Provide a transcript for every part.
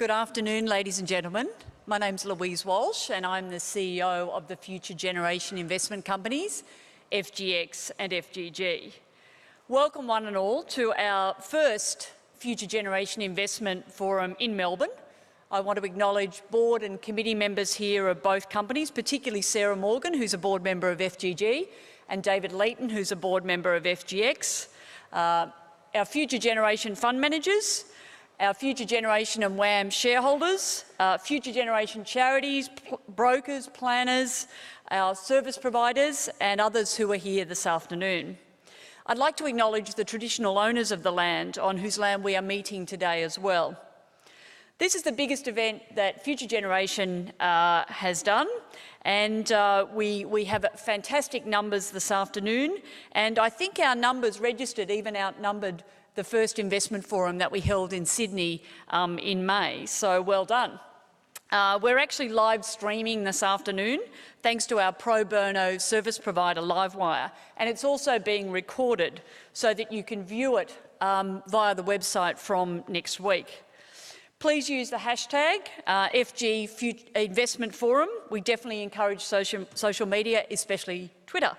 Good afternoon, ladies and gentlemen. My name's Louise Walsh and I'm the CEO of the Future Generation Investment Companies, FGX and FGG. Welcome one and all to our first Future Generation Investment Forum in Melbourne. I want to acknowledge board and committee members here of both companies, particularly Sarah Morgan, who's a board member of FGG, and David Leeton, who's a board member of FGX. Our Future Generation fund managers, our Future Generation and WAM shareholders, Future Generation charities, brokers, planners, our service providers and others who are here this afternoon. I'd like to acknowledge the traditional owners of the land on whose land we are meeting today as well. This is the biggest event that Future Generation has done, and we have fantastic numbers this afternoon, and I think our numbers registered even outnumbered the first investment forum that we held in Sydney in May, so well done. We're actually live streaming this afternoon thanks to our pro bono service provider Livewire, and it's also being recorded so that you can view it via the website from next week. Please use the hashtag FG Investment Forum. We definitely encourage social media, especially Twitter.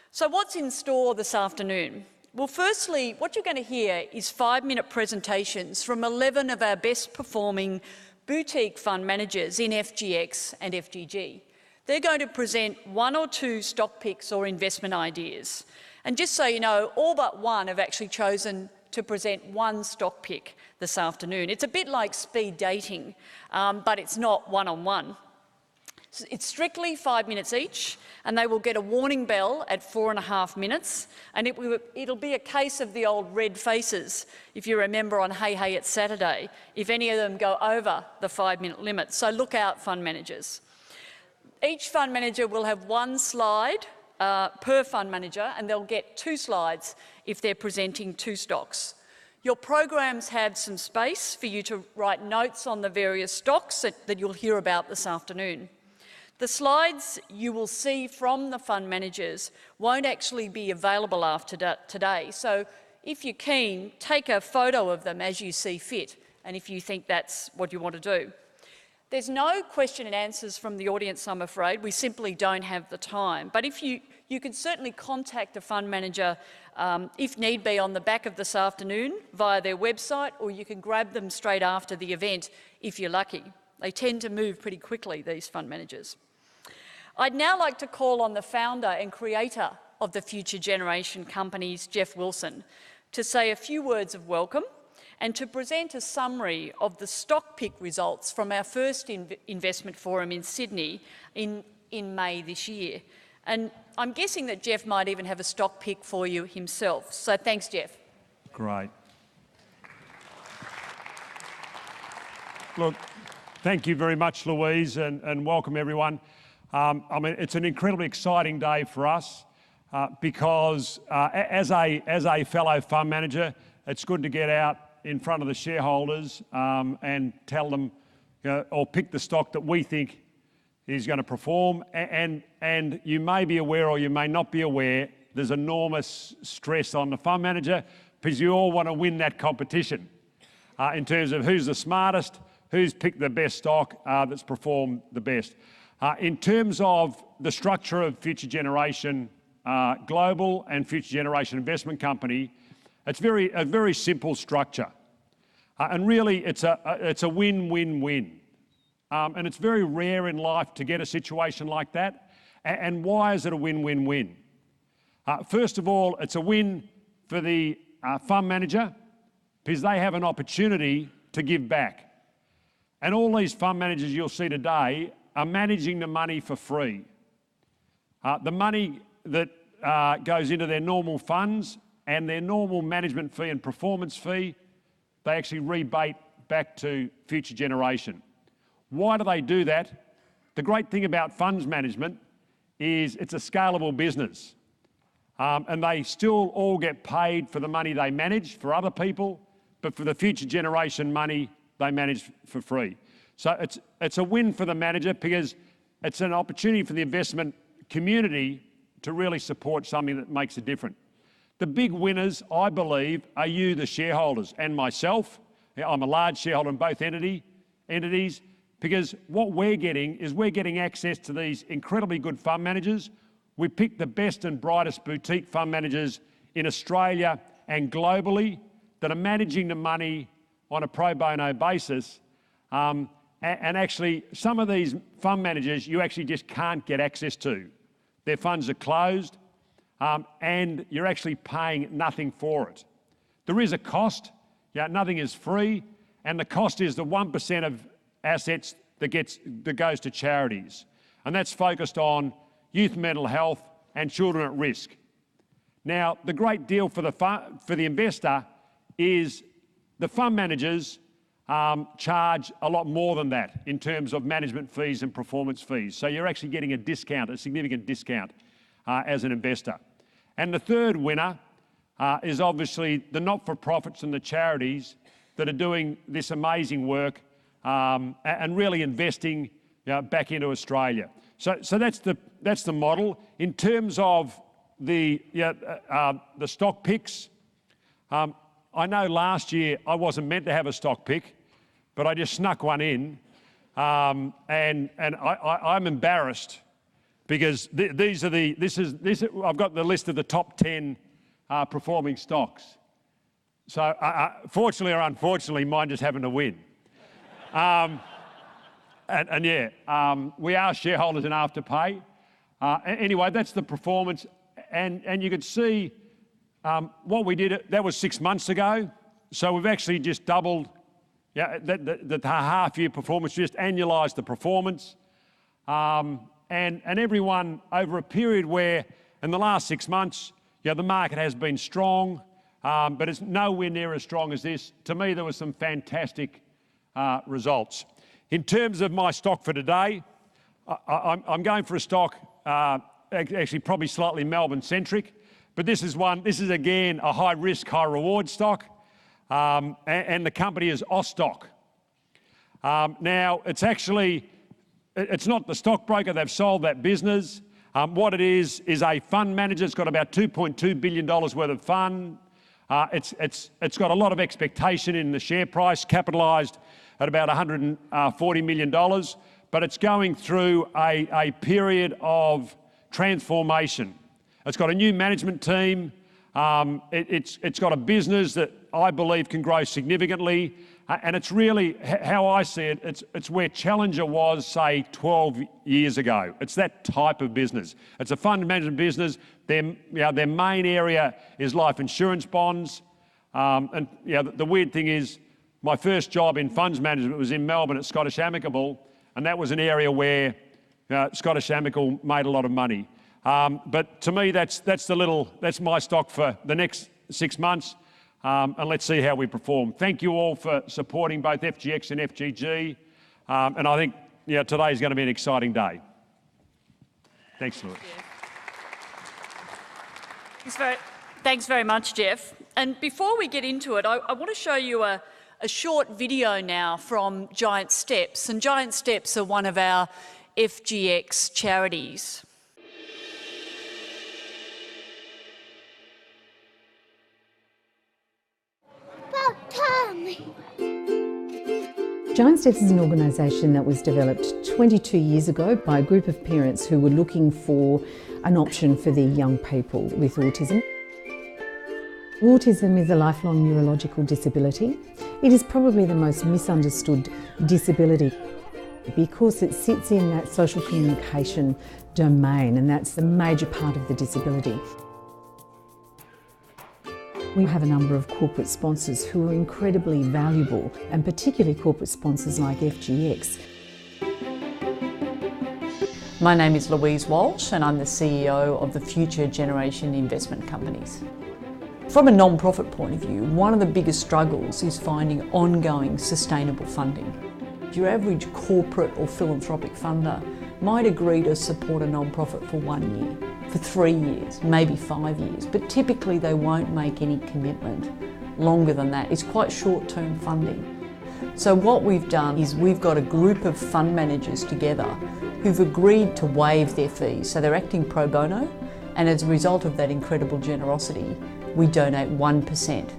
So what's in store this afternoon? Well, firstly, what you're going to hear is 5-minute presentations from 11 of our best performing boutique fund managers in FGX and FGG. They're going to present 1 or 2 stock picks or investment ideas. And just so you know, all but one have actually chosen to present 1 stock pick this afternoon. It's a bit like speed dating, but it's not one-on-one. It's strictly 5 minutes each, and they will get a warning bell at 4.5 minutes, and it'll be a case of the old red faces, if you remember on Hey Hey It's Saturday, if any of them go over the 5-minute limit. So look out, fund managers. Each fund manager will have 1 slide per fund manager, and they'll get 2 slides if they're presenting 2 stocks. Your programs have some space for you to write notes on the various stocks that you'll hear about this afternoon. The slides you will see from the fund managers won't actually be available after today, so if you're keen, take a photo of them as you see fit, and if you think that's what you want to do. There's no question and answers from the audience, I'm afraid. We simply don't have the time, but if you can certainly contact a fund manager if need be on the back of this afternoon via their website, or you can grab them straight after the event if you're lucky. They tend to move pretty quickly, these fund managers. I'd now like to call on the founder and creator of the Future Generation Companies, Jeff Wilson, to say a few words of welcome and to present a summary of the stock pick results from our first investment forum in Sydney in May this year. And I'm guessing that Jeff might even have a stock pick for you himself. So thanks, Jeff. Great. Look, thank you very much, Louise, and welcome everyone. I mean, it's an incredibly exciting day for us because as a fellow fund manager, it's good to get out in front of the shareholders and tell them, or pick the stock that we think is going to perform. And you may be aware or you may not be aware, there's enormous stress on the fund manager because you all want to win that competition in terms of who's the smartest, who's picked the best stock that's performed the best. In terms of the structure of Future Generation Global and Future Generation Investment Company, it's a very simple structure. And really, it's a win-win-win. And it's very rare in life to get a situation like that. And why is it a win-win-win? First of all, it's a win for the fund manager because they have an opportunity to give back. And all these fund managers you'll see today are managing the money for free. The money that goes into their normal funds and their normal management fee and performance fee, they actually rebate back to Future Generation. Why do they do that? The great thing about funds management is it's a scalable business. And they still all get paid for the money they manage for other people, but for the Future Generation money, they manage for free. So it's a win for the manager because it's an opportunity for the investment community to really support something that makes a difference. The big winners, I believe, are you, the shareholders, and myself. I'm a large shareholder in both entities, entities, because what we're getting is we're getting access to these incredibly good fund managers. We pick the best and brightest boutique fund managers in Australia and globally that are managing the money on a pro bono basis. And actually, some of these fund managers you actually just can't get access to. Their funds are closed, and you're actually paying nothing for it. There is a cost. Nothing is free, and the cost is the 1% of assets that goes to charities, and that's focused on youth mental health and children at risk. Now, the great deal for the investor is the fund managers charge a lot more than that in terms of management fees and performance fees. So you're actually getting a discount, a significant discount as an investor. And the third winner is obviously the not-for-profits and the charities that are doing this amazing work and really investing back into Australia. So that's the model. In terms of the stock picks, I know last year I wasn't meant to have a stock pick, but I just snuck one in, and I'm embarrassed because I've got the list of the top 10 performing stocks. So fortunately or unfortunately, mine just happened to win. We are shareholders in Afterpay. Anyway, that's the performance, and you could see what we did. That was 6 months ago, so we've actually just doubled the half-year performance, just annualised the performance, and everyone over a period where in the last 6 months, the market has been strong, but it's nowhere near as strong as this. To me, there were some fantastic results. In terms of my stock for today, I'm going for a stock, actually probably slightly Melbourne-centric, but this is again a high-risk, high-reward stock, and the company is Austock. Now, it's not the stockbroker, they've sold that business. What it is a fund manager. It's got about $2.2 billion worth of fund. It's got a lot of expectation in the share price, capitalised at about $140 million, but it's going through a period of transformation. It's got a new management team. It's got a business that I believe can grow significantly, and it's really, how I see it, it's where Challenger was, say, 12 years ago. It's that type of business. It's a fund management business. Their main area is life insurance bonds, and the weird thing is, my first job in funds management was in Melbourne at Scottish Amicable, and that was an area where Scottish Amicable made a lot of money. But to me, that's my stock for the next 6 months, and let's see how we perform. Thank you all for supporting both FGX and FGG, and I think today is going to be an exciting day. Thanks, Lewis. Thanks very much, Jeff. And before we get into it, I want to show you a short video now from Giant Steps, and Giant Steps are one of our FGX charities. Giant Steps is an organisation that was developed 22 years ago by a group of parents who were looking for an option for their young people with autism. Autism is a lifelong neurological disability. It is probably the most misunderstood disability because it sits in that social communication domain, and that's the major part of the disability. We have a number of corporate sponsors who are incredibly valuable, and particularly corporate sponsors like FGX. My name is Louise Walsh, and I'm the CEO of the Future Generation Investment Companies. From a non-profit point of view, one of the biggest struggles is finding ongoing sustainable funding. Your average corporate or philanthropic funder might agree to support a non-profit for 1 year, for 3 years, maybe 5 years, but typically they won't make any commitment longer than that. It's quite short-term funding. So what we've done is we've got a group of fund managers together who've agreed to waive their fees. So they're acting pro bono, and as a result of that incredible generosity, we donate 1%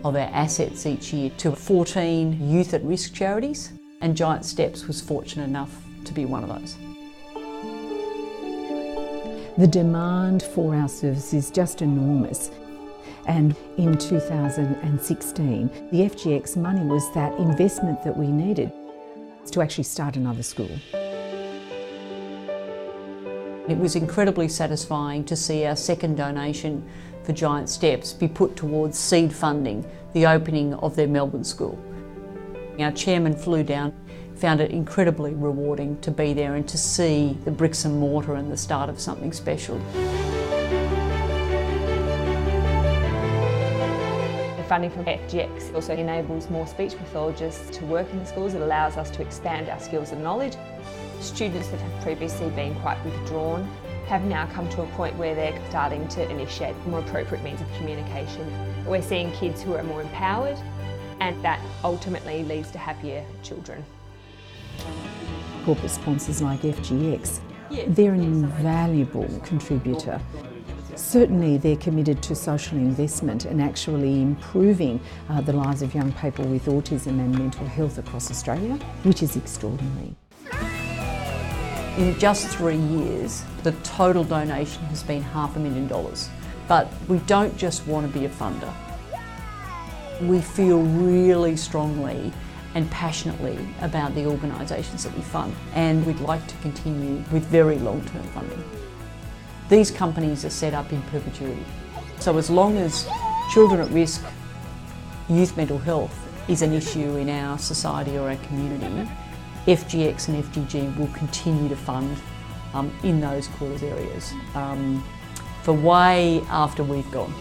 of our assets each year to 14 youth at risk charities. And Giant Steps was fortunate enough to be one of those. The demand for our service is just enormous. And in 2016, the FGX money was that investment that we needed to actually start another school. It was incredibly satisfying to see our second donation for Giant Steps be put towards seed funding the opening of their Melbourne school. Our chairman flew down, found it incredibly rewarding to be there and to see the bricks and mortar and the start of something special. The funding from FGX also enables more speech pathologists to work in the schools. It allows us to expand our skills and knowledge. Students that have previously been quite withdrawn have now come to a point where they're starting to initiate more appropriate means of communication. We're seeing kids who are more empowered, and that ultimately leads to happier children. Corporate sponsors like FGX, they're an invaluable contributor. Certainly they're committed to social investment and actually improving the lives of young people with autism and mental health across Australia, which is extraordinary. In just 3 years, the total donation has been $500,000. But we don't just want to be a funder. We feel really strongly and passionately about the organisations that we fund, and we'd like to continue with very long-term funding. These companies are set up in perpetuity. So as long as children at risk, youth mental health is an issue in our society or our community, FGX and FGG will continue to fund in those cause areas for way after we've gone.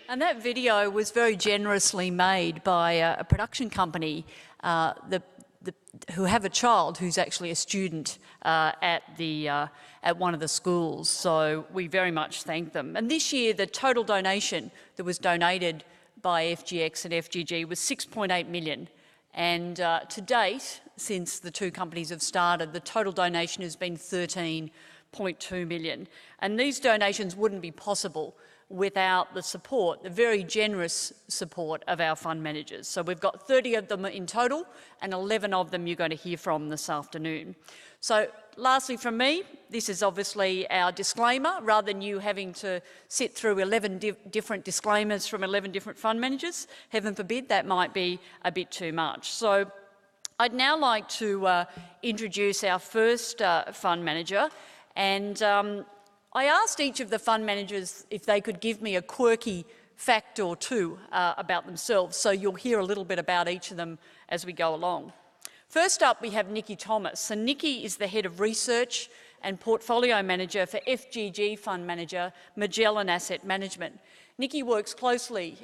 And that video was very generously made by a production company who have a child who's actually a student at one of the schools. So we very much thank them. And this year, the total donation that was donated by FGX and FGG was $6.8 million. And to date, since the two companies have started, the total donation has been $13.2 million. And these donations wouldn't be possible without the support, the very generous support of our fund managers. So we've got 30 of them in total, and 11 of them you're going to hear from this afternoon. So lastly from me, this is obviously our disclaimer, rather than you having to sit through 11 different disclaimers from 11 different fund managers. Heaven forbid, that might be a bit too much. So I'd now like to introduce our first fund manager, and I asked each of the fund managers if they could give me a quirky fact or two about themselves, so you'll hear a little bit about each of them as we go along. First up, we have Nikki Thomas, and Nikki is the Head of Research and Portfolio Manager for FGG Fund Manager, Magellan Asset Management. Nikki works closely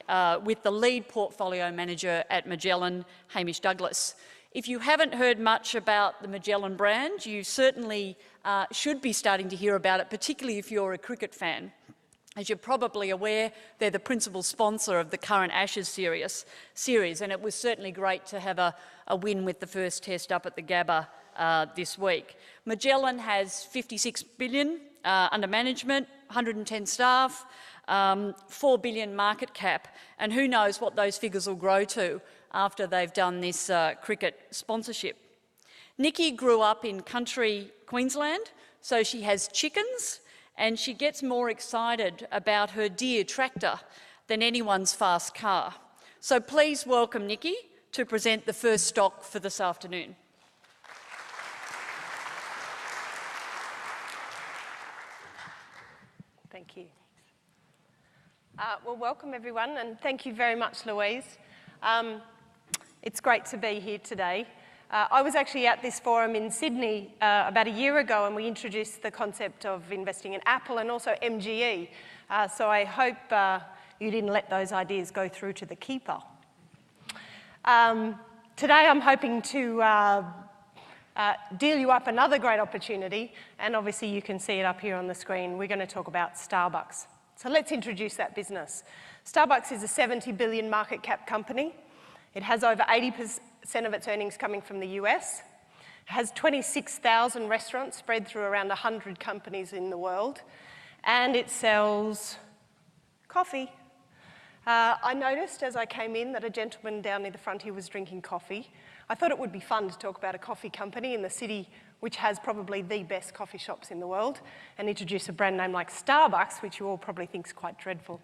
with the lead portfolio manager at Magellan, Hamish Douglas. If you haven't heard much about the Magellan brand, you certainly should be starting to hear about it, particularly if you're a cricket fan. As you're probably aware, they're the principal sponsor of the current Ashes series, and it was certainly great to have a win with the first test up at the Gabba this week. Magellan has $56 billion under management, 110 staff, $4 billion market cap, and who knows what those figures will grow to after they've done this cricket sponsorship. Nikki grew up in country Queensland, so she has chickens, and she gets more excited about her deer tractor than anyone's fast car. So please welcome Nikki to present the first stock for this afternoon. Thank you. Well, welcome everyone, and thank you very much, Louise. It's great to be here today. I was actually at this forum in Sydney about a year ago, and we introduced the concept of investing in Apple and also MGE. So I hope you didn't let those ideas go through to the keeper. Today I'm hoping to deal you up another great opportunity, and obviously you can see it up here on the screen. We're going to talk about Starbucks. So let's introduce that business. Starbucks is a $70 billion market cap company. It has over 80% of its earnings coming from the US. It has 26,000 restaurants spread through around 100 companies in the world. And it sells Coffee. I noticed as I came in that a gentleman down near the front here was drinking coffee. I thought it would be fun to talk about a coffee company in the city which has probably the best coffee shops in the world, and introduce a brand name like Starbucks, which you all probably think is quite dreadful.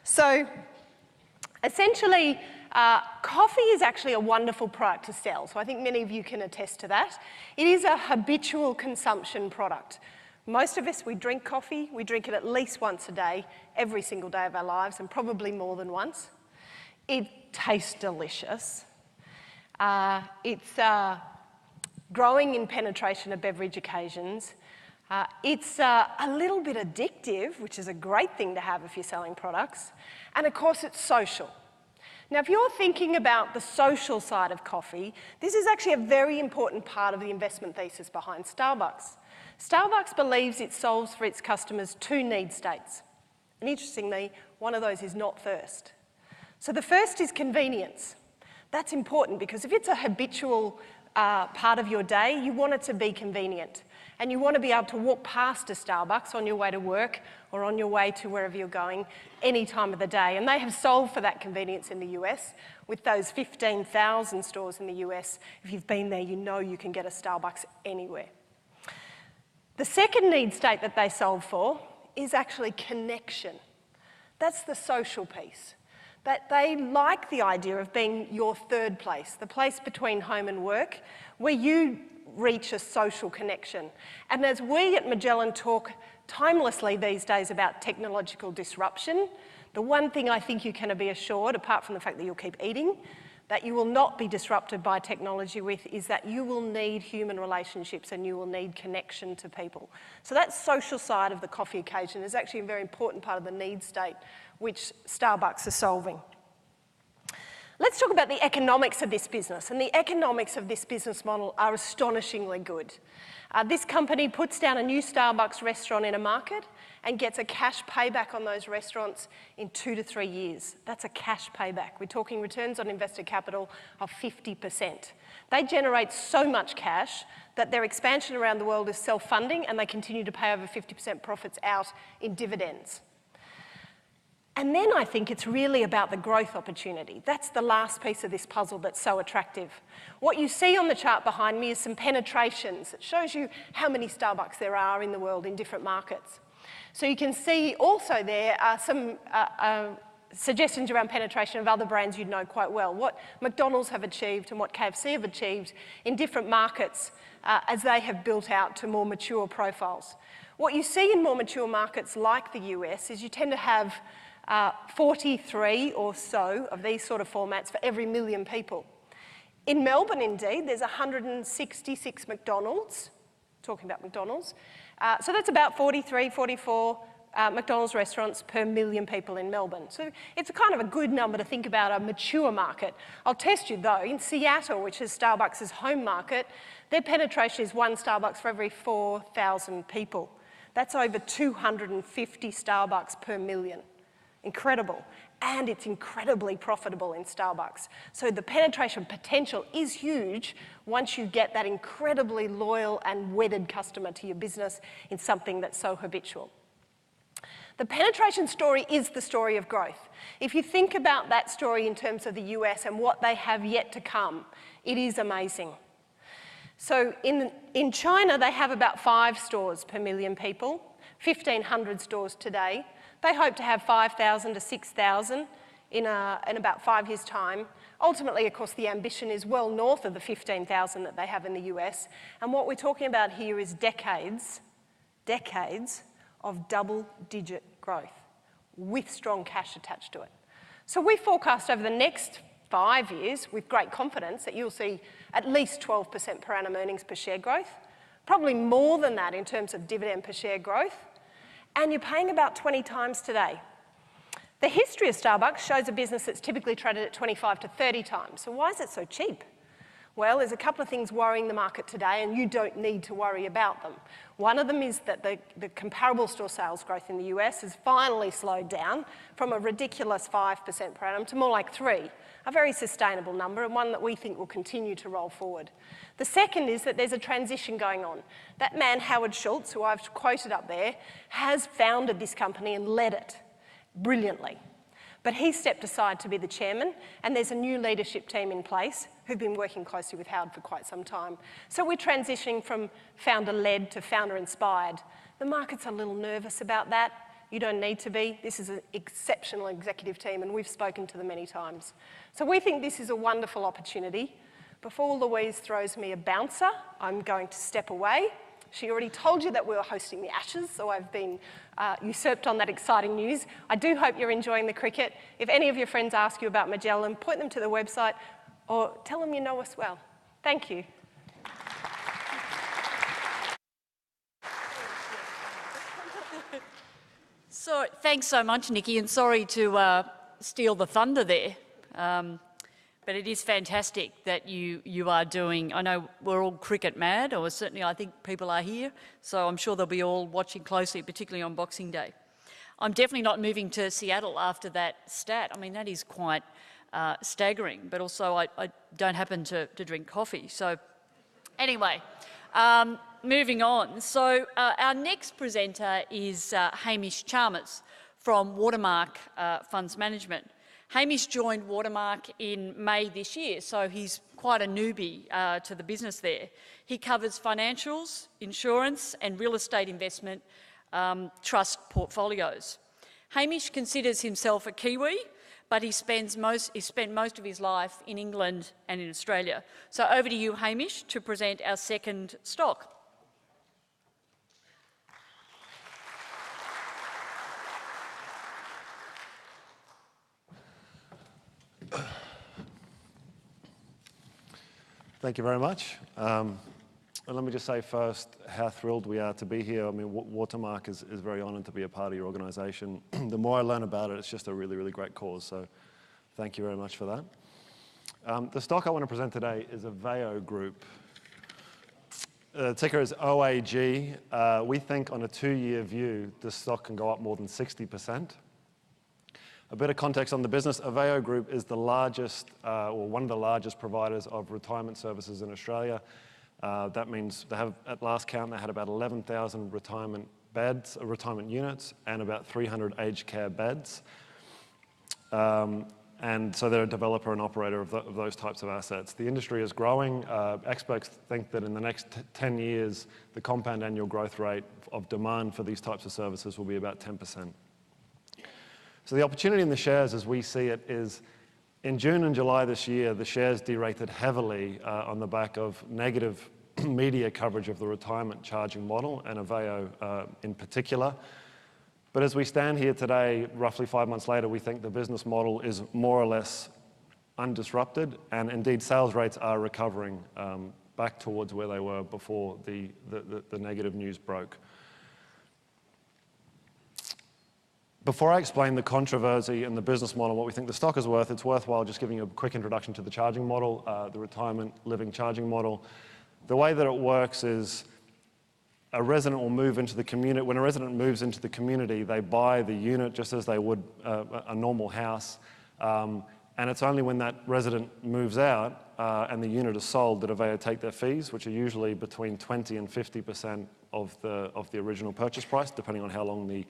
So essentially, coffee is actually a wonderful product to sell. So I think many of you can attest to that. It is a habitual consumption product. Most of us, we drink coffee. We drink it at least once a day, every single day of our lives, and probably more than once. It tastes delicious. It's growing in penetration of beverage occasions. It's a little bit addictive, which is a great thing to have if you're selling products. And of course, it's social. Now, if you're thinking about the social side of coffee, this is actually a very important part of the investment thesis behind Starbucks. Starbucks believes it solves for its customers two need states. And interestingly, one of those is not thirst. So the first is convenience. That's important because if it's a habitual part of your day, you want it to be convenient. And you want to be able to walk past a Starbucks on your way to work or on your way to wherever you're going any time of the day. And they have solved for that convenience in the US with those 15,000 stores in the US. If you've been there, you know you can get a Starbucks anywhere. The second need state that they solve for is actually connection. That's the social piece. That they like the idea of being your third place, the place between home and work, where you reach a social connection. And as we at Magellan talk timelessly these days about technological disruption, the one thing I think you can be assured, apart from the fact that you'll keep eating, that you will not be disrupted by technology with is that you will need human relationships and you will need connection to people. So that social side of the coffee occasion is actually a very important part of the need state which Starbucks are solving. Let's talk about the economics of this business, and the economics of this business model are astonishingly good. This company puts down a new Starbucks restaurant in a market and gets a cash payback on those restaurants in 2 to 3 years. That's a cash payback. We're talking returns on invested capital of 50%. They generate so much cash that their expansion around the world is self-funding, and they continue to pay over 50% profits out in dividends. And then I think it's really about the growth opportunity. That's the last piece of this puzzle that's so attractive. What you see on the chart behind me is some penetrations. It shows you how many Starbucks there are in the world in different markets. So you can see also there are some suggestions around penetration of other brands you'd know quite well, what McDonald's have achieved and what KFC have achieved in different markets as they have built out to more mature profiles. What you see in more mature markets like the US is you tend to have 43 or so of these sort of formats for every 1 million people. In Melbourne, indeed, there's 166 McDonald's, talking about McDonald's. So that's about 43, 44 McDonald's restaurants per 1 million people in Melbourne. So it's a kind of a good number to think about a mature market. I'll test you though, in Seattle, which is Starbucks' home market, their penetration is 1 Starbucks for every 4,000 people. That's over 250 Starbucks per 1 million. Incredible. And it's incredibly profitable in Starbucks. So the penetration potential is huge once you get that incredibly loyal and wedded customer to your business in something that's so habitual. The penetration story is the story of growth. If you think about that story in terms of the US and what they have yet to come, it is amazing. So in China, they have about 5 stores per 1 million people, 1,500 stores today. They hope to have 5,000 to 6,000 in about 5 years' time. Ultimately, of course, the ambition is well north of the 15,000 that they have in the US. And what we're talking about here is decades of double-digit growth with strong cash attached to it. So we forecast over the next 5 years with great confidence that you'll see at least 12% per annum earnings per share growth, probably more than that in terms of dividend per share growth, and you're paying about 20 times today. The history of Starbucks shows a business that's typically traded at 25 to 30 times. So why is it so cheap? Well, there's a couple of things worrying the market today, and you don't need to worry about them. One of them is that the comparable store sales growth in the US has finally slowed down from a ridiculous 5% per annum to more like 3%, a very sustainable number and one that we think will continue to roll forward. The second is that there's a transition going on. That man, Howard Schultz, who I've quoted up there, has founded this company and led it brilliantly. But he stepped aside to be the chairman, and there's a new leadership team in place who've been working closely with Howard for quite some time. So we're transitioning from founder-led to founder-inspired. The market's a little nervous about that. You don't need to be. This is an exceptional executive team, and we've spoken to them many times. So we think this is a wonderful opportunity. Before Louise throws me a bouncer, I'm going to step away. She already told you that we were hosting the Ashes, so I've been usurped on that exciting news. I do hope you're enjoying the cricket. If any of your friends ask you about Magellan, point them to the website or tell them you know us well. Thank you. So thanks so much, Nikki, and sorry to steal the thunder there. But it is fantastic that you are doing, I know we're all cricket mad, or certainly I think people are here, so I'm sure they'll be all watching closely, particularly on Boxing Day. I'm definitely not moving to Seattle after that stat. I mean, that is quite staggering, but also I don't happen to drink coffee. So anyway, moving on. So our next presenter is Hamish Chalmers from Watermark Funds Management. Hamish joined Watermark in May this year, so he's quite a newbie to the business there. He covers financials, insurance and real estate investment trust portfolios. Hamish considers himself a Kiwi, but he spent most of his life in England and in Australia. So over to you, Hamish, to present our second stock. Thank you very much. And let me just say first how thrilled we are to be here. I mean, Watermark is very honoured to be a part of your organisation. The more I learn about it, it's just a really, really great cause. So thank you very much for that. The stock I want to present today is Aveo Group. The ticker is OAG. We think on a 2-year view, this stock can go up more than 60%. A bit of context on the business, Aveo Group is the largest, or one of the largest providers of retirement services in Australia. That means they have, at last count, they had about 11,000 retirement beds, retirement units, and about 300 aged care beds. And so they're a developer and operator of those types of assets. The industry is growing. Experts think that in the next 10 years, the compound annual growth rate of demand for these types of services will be about 10%. So the opportunity in the shares, as we see it, is in June and July this year, the shares derated heavily on the back of negative media coverage of the retirement charging model, and Aveo in particular. But as we stand here today, roughly 5 months later, we think the business model is more or less undisrupted, and indeed sales rates are recovering back towards where they were before the negative news broke. Before I explain the controversy and the business model, what we think the stock is worth, it's worthwhile just giving you a quick introduction to the charging model, the retirement living charging model. The way that it works is a resident will move into the community. When a resident moves into the community, they buy the unit just as they would a normal house. And it's only when that resident moves out and the unit is sold that Aveo take their fees, which are usually between 20 and 50% of the original purchase price, depending on how long the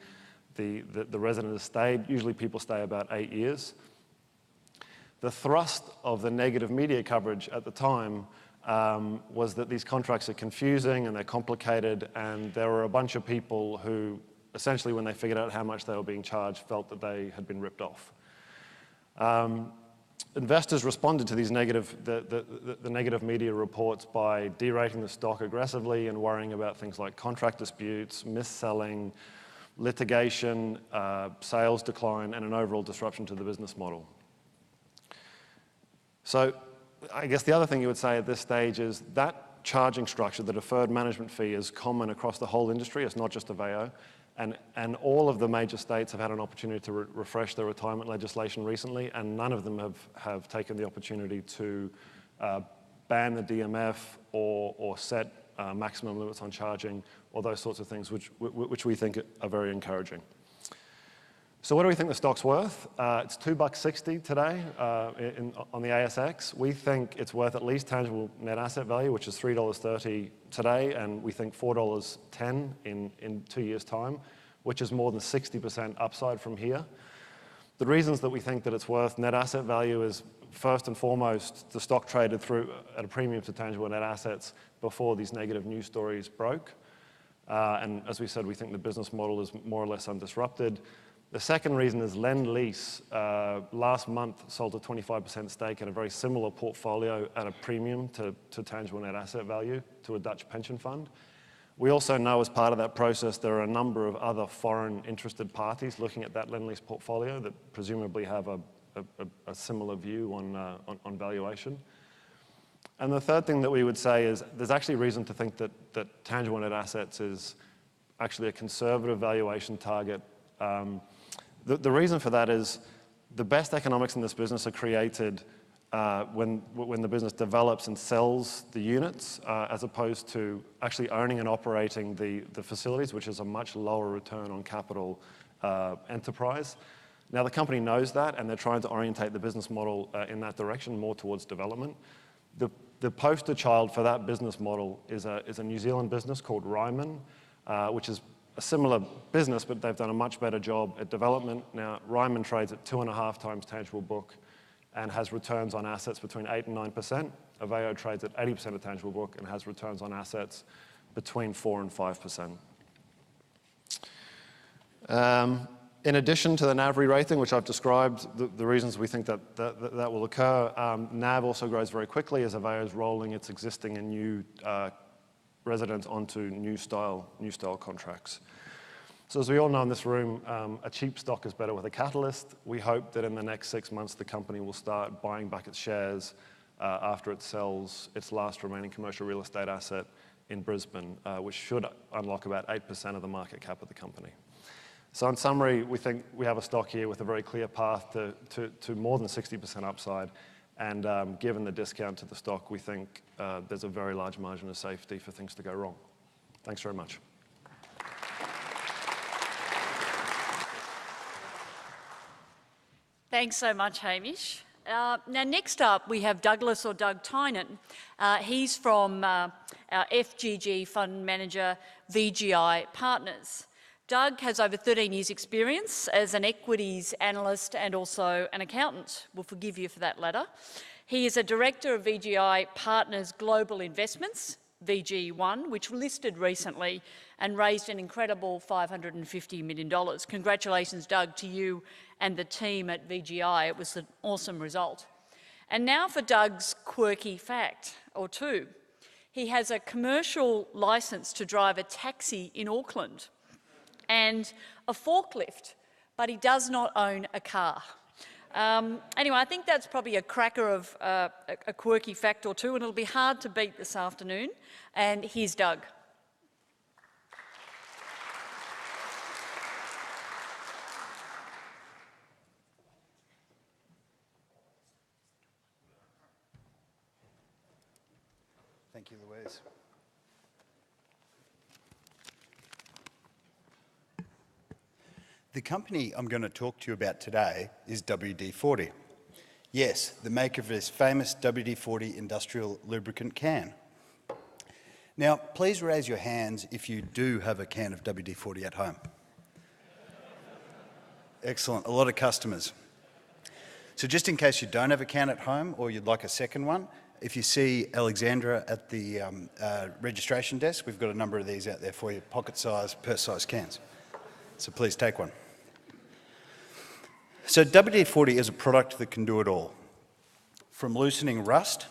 resident has stayed. Usually people stay about 8 years. The thrust of the negative media coverage at the time was that these contracts are confusing and they're complicated, and there were a bunch of people who essentially, when they figured out how much they were being charged, felt that they had been ripped off. Investors responded to these the negative media reports by derating the stock aggressively and worrying about things like contract disputes, mis-selling, litigation, sales decline, and an overall disruption to the business model. So I guess the other thing you would say at this stage is that charging structure, the deferred management fee, is common across the whole industry. It's not just Aveo. And all of the major states have had an opportunity to refresh their retirement legislation recently, and none of them have taken the opportunity to ban the DMF or set maximum limits on charging, or those sorts of things, which we think are very encouraging. So what do we think the stock's worth? It's $2.60 today on the ASX. We think it's worth at least tangible net asset value, which is $3.30 today, and we think $4.10 in 2 years' time, which is more than 60% upside from here. The reasons that we think that it's worth net asset value is, first and foremost, the stock traded through at a premium to tangible net assets before these negative news stories broke. And as we said, we think the business model is more or less undisrupted. The second reason is Lend-Lease last month sold a 25% stake in a very similar portfolio at a premium to tangible net asset value to a Dutch pension fund. We also know as part of that process there are a number of other foreign interested parties looking at that Lend-Lease portfolio that presumably have a similar view on valuation. And the third thing that we would say is there's actually reason to think that tangible net assets is actually a conservative valuation target. The reason for that is the best economics in this business are created when the business develops and sells the units, as opposed to actually owning and operating the facilities, which is a much lower return on capital enterprise. Now, the company knows that, and they're trying to orientate the business model in that direction, more towards development. The poster child for that business model is a New Zealand business called Ryman, which is a similar business, but they've done a much better job at development. Now, Ryman trades at 2.5 times tangible book and has returns on assets between 8 and 9%. Aveo trades at 80% of tangible book and has returns on assets between 4 and 5%. In addition to the NAV re-rating, which I've described, the reasons we think that will occur, NAV also grows very quickly as Aveo is rolling its existing and new residents onto new style contracts. So as we all know in this room, a cheap stock is better with a catalyst. We hope that in the next 6 months, the company will start buying back its shares after it sells its last remaining commercial real estate asset in Brisbane, which should unlock about 8% of the market cap of the company. So in summary, we think we have a stock here with a very clear path to more than 60% upside. And given the discount to the stock, we think there's a very large margin of safety for things to go wrong. Thanks very much. Thanks so much, Hamish. Now, next up, we have Douglas or Doug Tynan. He's from our FGG fund manager, VGI Partners. Doug has over 13 years' experience as an equities analyst and also an accountant. We'll forgive you for that latter. He is a director of VGI Partners Global Investments, VG1, which listed recently and raised an incredible $550 million. Congratulations, Doug, to you and the team at VGI. It was an awesome result. And now for Doug's quirky fact or two. He has a commercial licence to drive a taxi in Auckland and a forklift, but he does not own a car. Anyway, I think that's probably a cracker of a quirky fact or two, and it'll be hard to beat this afternoon. And here's Doug. Thank you, Louise. The company I'm going to talk to you about today is WD-40. Yes, the maker of this famous WD-40 industrial lubricant can. Now, please raise your hands if you do have a can of WD-40 at home. Excellent, a lot of customers. So just in case you don't have a can at home or you'd like a second one, if you see Alexandra at the registration desk, we've got a number of these out there for you, pocket-sized, purse-sized cans. So please take one. So WD-40 is a product that can do it all. From loosening rust,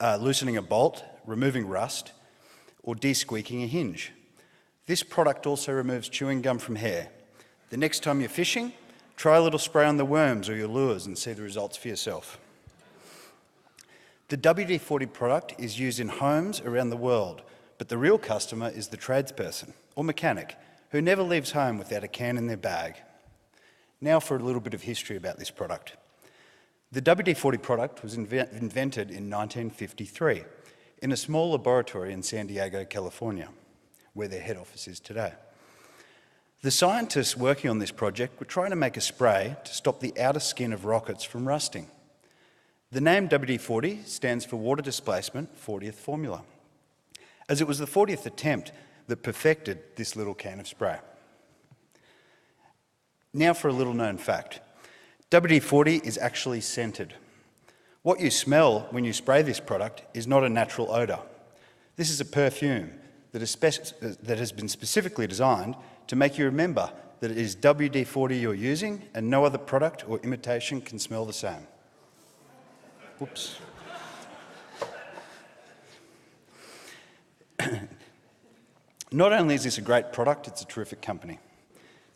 loosening a bolt, removing rust, or de-squeaking a hinge. This product also removes chewing gum from hair. The next time you're fishing, try a little spray on the worms or your lures and see the results for yourself. The WD-40 product is used in homes around the world, but the real customer is the tradesperson or mechanic who never leaves home without a can in their bag. Now for a little bit of history about this product. The WD-40 product was invented in 1953 in a small laboratory in San Diego, California, where their head office is today. The scientists working on this project were trying to make a spray to stop the outer skin of rockets from rusting. The name WD-40 stands for Water Displacement 40th Formula, as it was the 40th attempt that perfected this little can of spray. Now for a little known fact. WD-40 is actually scented. What you smell when you spray this product is not a natural odour. This is a perfume that has been specifically designed to make you remember that it is WD-40 you're using and no other product or imitation can smell the same. Whoops. Not only is this a great product, it's a terrific company.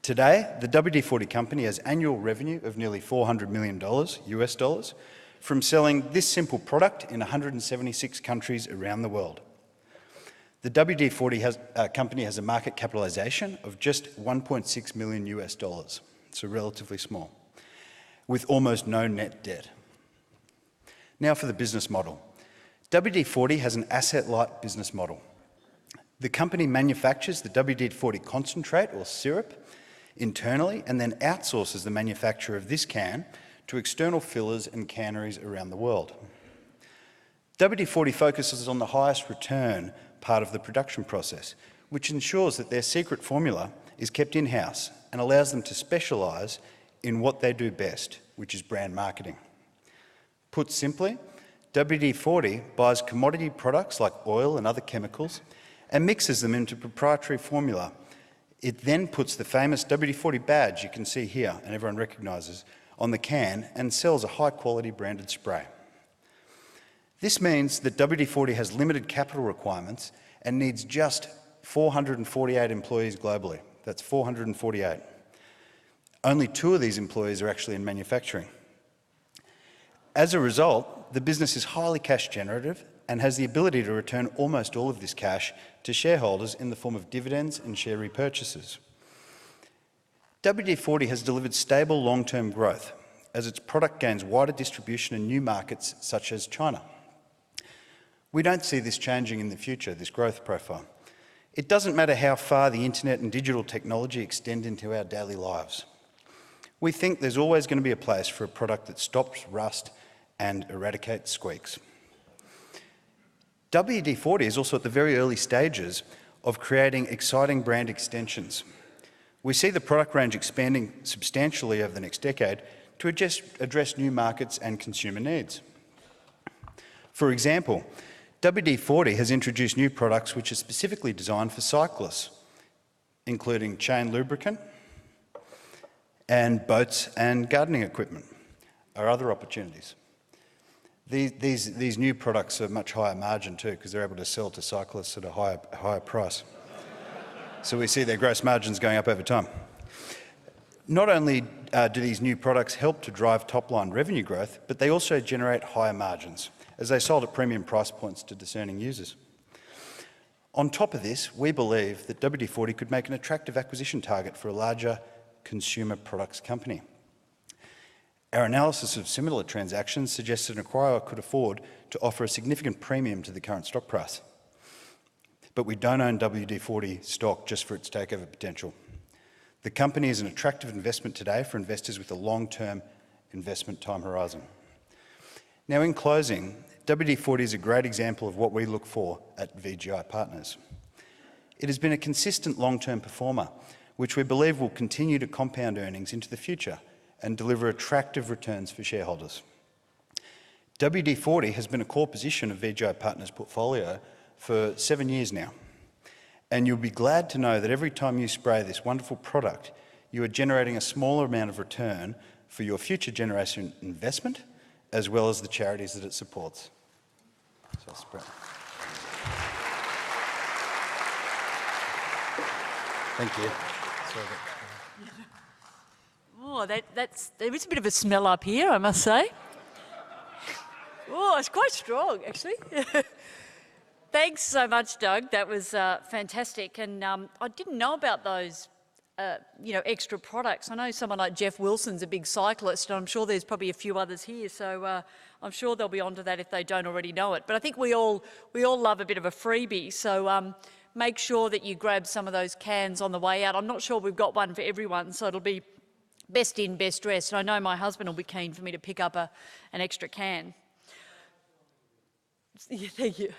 Today, the WD-40 company has annual revenue of nearly $400 million US dollars from selling this simple product in 176 countries around the world. The WD-40 company has a market capitalisation of just 1.6 million US dollars, so relatively small, with almost no net debt. Now for the business model. WD-40 has an asset-light business model. The company manufactures the WD-40 concentrate or syrup internally and then outsources the manufacture of this can to external fillers and canneries around the world. WD-40 focuses on the highest return part of the production process, which ensures that their secret formula is kept in-house and allows them to specialise in what they do best, which is brand marketing. Put simply, WD-40 buys commodity products like oil and other chemicals and mixes them into proprietary formula. It then puts the famous WD-40 badge you can see here and everyone recognises on the can and sells a high-quality branded spray. This means that WD-40 has limited capital requirements and needs just 448 employees globally. That's 448. Only 2 of these employees are actually in manufacturing. As a result, the business is highly cash generative and has the ability to return almost all of this cash to shareholders in the form of dividends and share repurchases. WD-40 has delivered stable long-term growth as its product gains wider distribution in new markets such as China. We don't see this changing in the future, this growth profile. It doesn't matter how far the internet and digital technology extend into our daily lives. We think there's always going to be a place for a product that stops rust and eradicates squeaks. WD-40 is also at the very early stages of creating exciting brand extensions. We see the product range expanding substantially over the next decade to address new markets and consumer needs. For example, WD-40 has introduced new products which are specifically designed for cyclists, including chain lubricant and boats and gardening equipment are other opportunities. These new products are much higher margin too because they're able to sell to cyclists at a higher price. So we see their gross margins going up over time. Not only do these new products help to drive top-line revenue growth, but they also generate higher margins as they sold at premium price points to discerning users. On top of this, we believe that WD-40 could make an attractive acquisition target for a larger consumer products company. Our analysis of similar transactions suggests that an acquirer could afford to offer a significant premium to the current stock price. But we don't own WD-40 stock just for its takeover potential. The company is an attractive investment today for investors with a long-term investment time horizon. Now, in closing, WD-40 is a great example of what we look for at VGI Partners. It has been a consistent long-term performer, which we believe will continue to compound earnings into the future and deliver attractive returns for shareholders. WD-40 has been a core position of VGI Partners' portfolio for 7 years now. And you'll be glad to know that every time you spray this wonderful product, you are generating a smaller amount of return for your future generation investment, as well as the charities that it supports. So I'll spray. Thank you. Oh, there is a bit of a smell up here, I must say. Oh, it's quite strong, actually. Thanks so much, Doug. That was fantastic. And I didn't know about those extra products. I know someone like Jeff Wilson's a big cyclist, and I'm sure there's probably a few others here, so I'm sure they'll be onto that if they don't already know it. But I think we all love a bit of a freebie, so make sure that you grab some of those cans on the way out. I'm not sure we've got one for everyone, so it'll be best in, best dressed. And I know my husband will be keen for me to pick up an extra can. Yeah, thank you.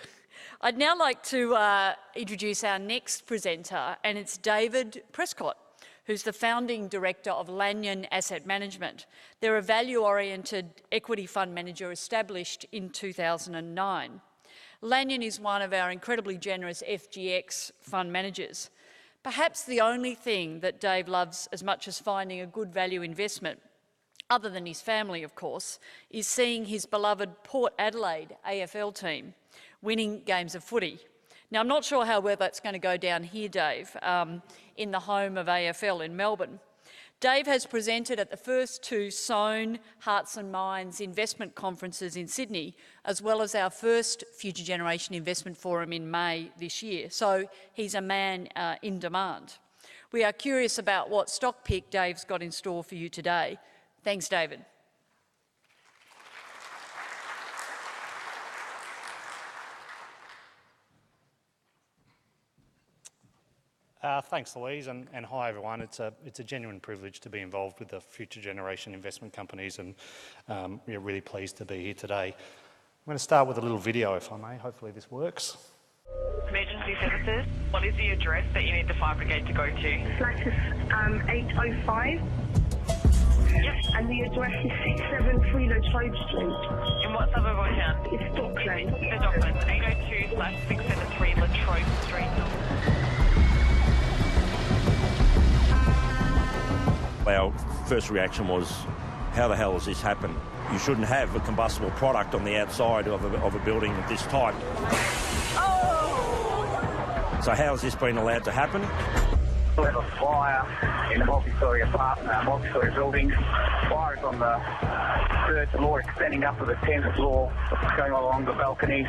I'd now like to introduce our next presenter, and it's David Prescott, who's the founding director of Lanyon Asset Management. They're a value-oriented equity fund manager established in 2009. Lanyon is one of our incredibly generous FGX fund managers. Perhaps the only thing that Dave loves as much as finding a good value investment, other than his family, of course, is seeing his beloved Port Adelaide AFL team winning games of footy. Now, I'm not sure how well that's going to go down here, Dave, in the home of AFL in Melbourne. Dave has presented at the first two Sohn Hearts and Minds investment conferences in Sydney, as well as our first Future Generation Investment Forum in May this year. So he's a man in demand. We are curious about what stock pick Dave's got in store for you today. Thanks, David. Thanks, Louise, and hi everyone. It's a genuine privilege to be involved with the Future Generation Investment Companies, and we're really pleased to be here today. I'm going to start with a little video, if I may. Hopefully this works. Emergency services, what is the address that you need the fire brigade to go to? Flat is 805. Yep. And the address is 673 Latrobe Street. In what suburb or town? It's Docklands. The Docklands, 802/673 Latrobe Street. Our first reaction was, how the hell has this happened? You shouldn't have a combustible product on the outside of a building of this type. Oh! So how has this been allowed to happen? We have a fire in a multi-storey apartment, multi-storey building. Fire is on the third floor, extending up to the 10th floor, going along the balconies.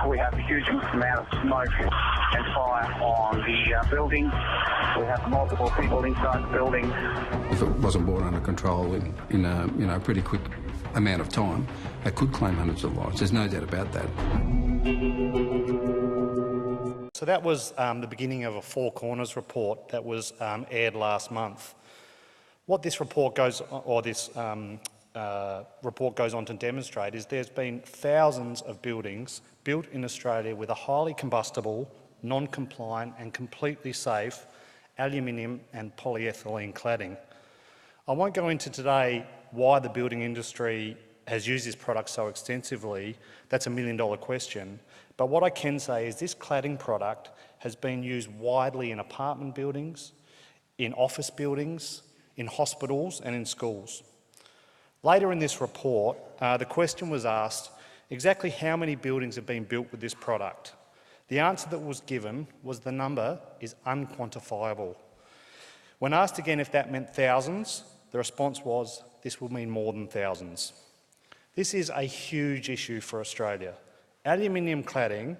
We have a huge amount of smoke and fire on the building. We have multiple people inside the building. If it wasn't brought under control in a pretty quick amount of time, they could claim hundreds of lives. There's no doubt about that. So that was the beginning of a Four Corners report that was aired last month. What this report goes on to demonstrate is there's been thousands of buildings built in Australia with a highly combustible, non-compliant and completely safe aluminium and polyethylene cladding. I won't go into today why the building industry has used this product so extensively. That's $1 million question. But what I can say is this cladding product has been used widely in apartment buildings, in office buildings, in hospitals and in schools. Later in this report, the question was asked, exactly how many buildings have been built with this product? The answer that was given was the number is unquantifiable. When asked again if that meant thousands, the response was, this will mean more than thousands. This is a huge issue for Australia. Aluminium cladding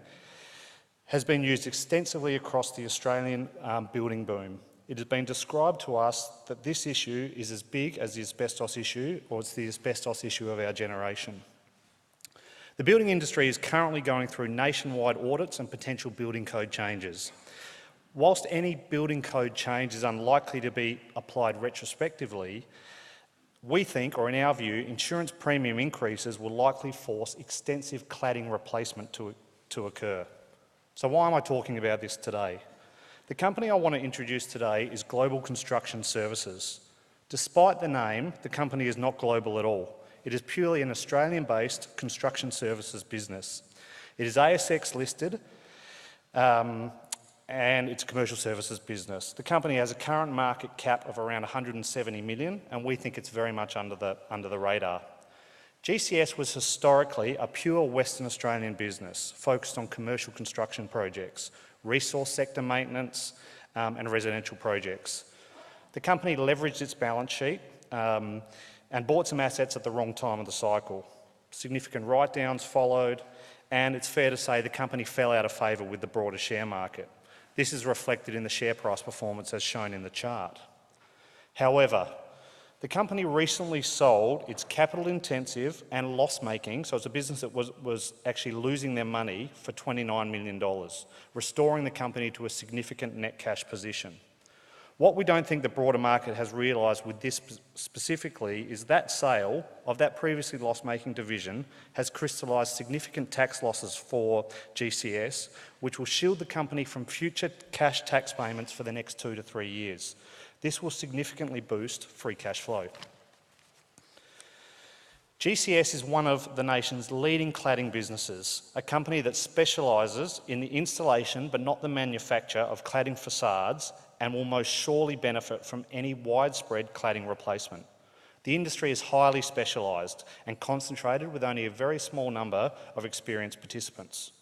has been used extensively across the Australian building boom. It has been described to us that this issue is as big as the asbestos issue, or it's the asbestos issue of our generation. The building industry is currently going through nationwide audits and potential building code changes. Whilst any building code change is unlikely to be applied retrospectively, we think, or in our view, insurance premium increases will likely force extensive cladding replacement to occur. So why am I talking about this today? The company I want to introduce today is Global Construction Services. Despite the name, the company is not global at all. It is purely an Australian-based construction services business. It is ASX listed and it's a commercial services business. The company has a current market cap of around 170 million, and we think it's very much under the radar. GCS was historically a pure Western Australian business focused on commercial construction projects, resource sector maintenance and residential projects. The company leveraged its balance sheet and bought some assets at the wrong time of the cycle. Significant write-downs followed, and it's fair to say the company fell out of favour with the broader share market. This is reflected in the share price performance as shown in the chart. However, the company recently sold its capital-intensive and loss-making, so it's a business that was actually losing their money, for $29 million, restoring the company to a significant net cash position. What we don't think the broader market has realised with this specifically is that sale of that previously loss-making division has crystallised significant tax losses for GCS, which will shield the company from future cash tax payments for the next 2 to 3 years. This will significantly boost free cash flow. GCS is one of the nation's leading cladding businesses, a company that specialises in the installation but not the manufacture of cladding facades and will most surely benefit from any widespread cladding replacement. The industry is highly specialised and concentrated with only a very small number of experienced participants.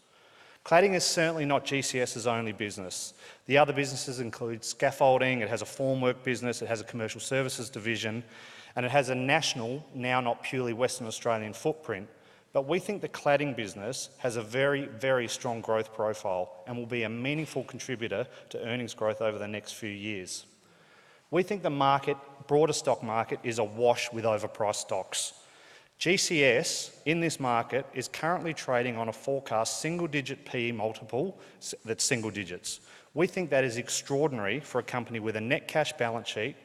Cladding is certainly not GCS's only business. The other businesses include scaffolding, it has a formwork business, it has a commercial services division, and it has a national, now not purely Western Australian footprint. But we think the cladding business has a very, very strong growth profile and will be a meaningful contributor to earnings growth over the next few years. We think the broader stock market is awash with overpriced stocks. GCS in this market is currently trading on a forecast single-digit PE multiple that's single digits. We think that is extraordinary for a company with a net cash balance sheet,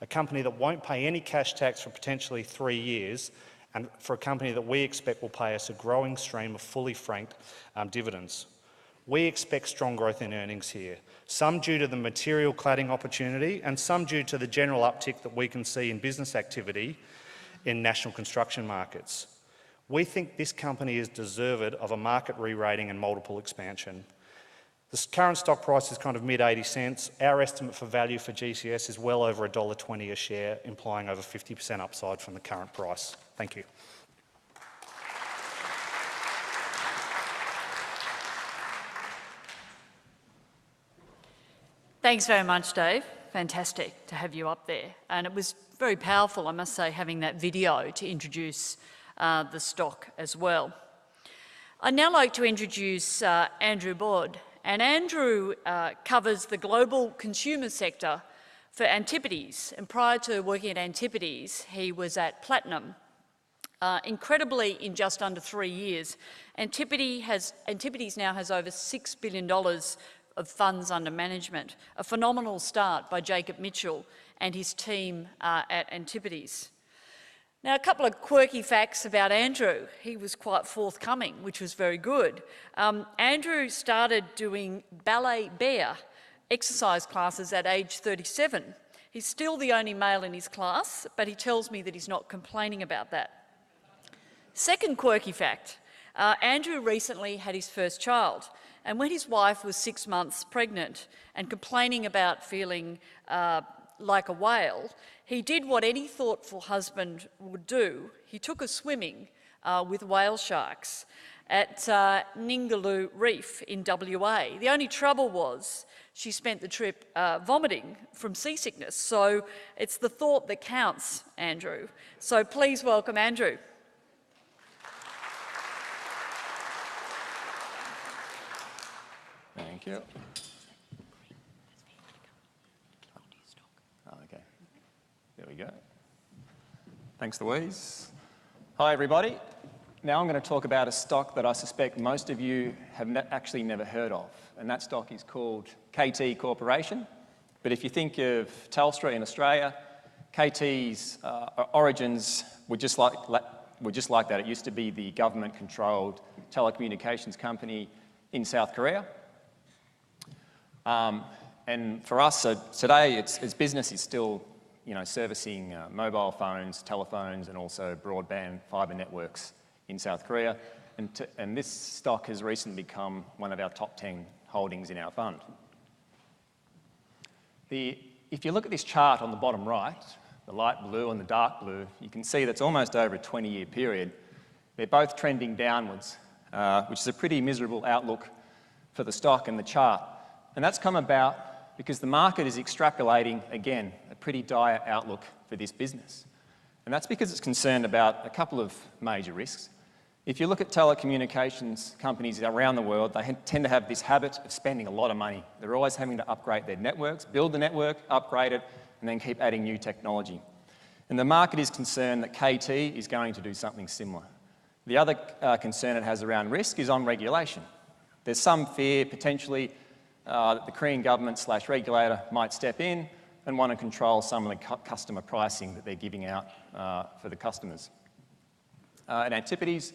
a company that won't pay any cash tax for potentially 3 years, and for a company that we expect will pay us a growing stream of fully franked dividends. We expect strong growth in earnings here, some due to the material cladding opportunity and some due to the general uptick that we can see in business activity in national construction markets. We think this company is deserved of a market re-rating and multiple expansion. The current stock price is kind of mid-80 cents. Our estimate for value for GCS is well over $1.20 a share, implying over 50% upside from the current price. Thank you. Thanks very much, Dave. Fantastic to have you up there. And it was very powerful, I must say, having that video to introduce the stock as well. I'd now like to introduce Andrew Bod. And Andrew covers the global consumer sector for Antipodes. And prior to working at Antipodes, he was at Platinum. Incredibly, in just under 3 years, Antipodes now has over $6 billion of funds under management, a phenomenal start by Jacob Mitchell and his team at Antipodes. Now, a couple of quirky facts about Andrew. He was quite forthcoming, which was very good. Andrew started doing ballet bear exercise classes at age 37. He's still the only male in his class, but he tells me that he's not complaining about that. Second quirky fact, Andrew recently had his first child, and when his wife was 6 months pregnant and complaining about feeling like a whale, he did what any thoughtful husband would do. He took her swimming with whale sharks at Ningaloo Reef in WA. The only trouble was she spent the trip vomiting from seasickness. So it's the thought that counts, Andrew. So please welcome Andrew. Thank you. Oh, okay. There we go. Thanks, Louise. Hi, everybody. Now I'm going to talk about a stock that I suspect most of you have actually never heard of, and that stock is called KT Corporation. But if you think of Telstra in Australia, KT's origins were just like that. It used to be the government-controlled telecommunications company in South Korea. And for us, so today, its business is still, servicing mobile phones, telephones, and also broadband fibre networks in South Korea. And this stock has recently become one of our top 10 holdings in our fund. If you look at this chart on the bottom right, the light blue and the dark blue, you can see that's almost over a 20-year period. They're both trending downwards, which is a pretty miserable outlook for the stock and the chart. And that's come about because the market is extrapolating, again, a pretty dire outlook for this business. And that's because it's concerned about a couple of major risks. If you look at telecommunications companies around the world, they tend to have this habit of spending a lot of money. They're always having to upgrade their networks, build the network, upgrade it, and then keep adding new technology. And the market is concerned that KT is going to do something similar. The other concern it has around risk is on regulation. There's some fear potentially that the Korean government / regulator might step in and want to control some of the customer pricing that they're giving out for the customers. At Antipodes,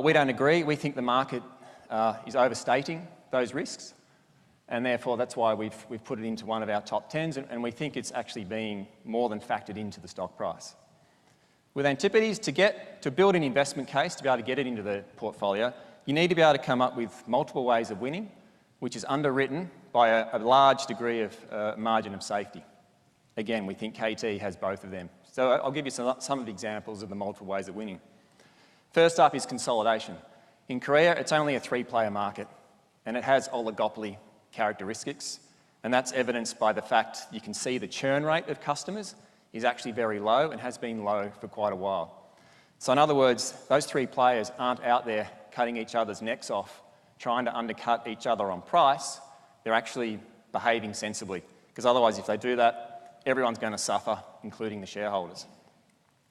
we don't agree. We think the market is overstating those risks, and therefore that's why we've put it into one of our top 10s, and we think it's actually being more than factored into the stock price. With Antipodes, to build an investment case, to be able to get it into the portfolio, you need to be able to come up with multiple ways of winning, which is underwritten by a large degree of margin of safety. Again, we think KT has both of them. So I'll give you some of the examples of the multiple ways of winning. First up is consolidation. In Korea, it's only a 3-player market, and it has oligopoly characteristics, and that's evidenced by the fact you can see the churn rate of customers is actually very low and has been low for quite a while. So in other words, those 3 players aren't out there cutting each other's necks off, trying to undercut each other on price. They're actually behaving sensibly, because otherwise if they do that, everyone's going to suffer, including the shareholders.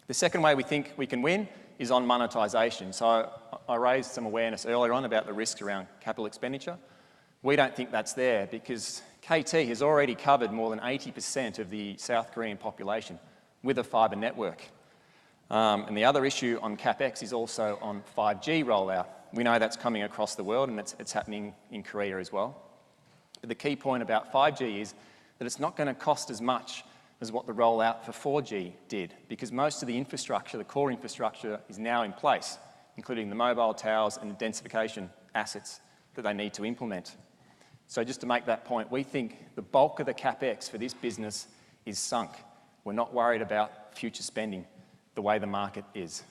The second way we think we can win is on monetisation. So I raised some awareness earlier on about the risks around capital expenditure. We don't think that's there because KT has already covered more than 80% of the South Korean population with a fibre network. And the other issue on CapEx is also on 5G rollout. We know that's coming across the world and it's happening in Korea as well. But the key point about 5G is that it's not going to cost as much as what the rollout for 4G did, because most of the infrastructure, the core infrastructure, is now in place, including the mobile towers and the densification assets that they need to implement. So just to make that point, we think the bulk of the CapEx for this business is sunk. We're not worried about future spending the way the market is.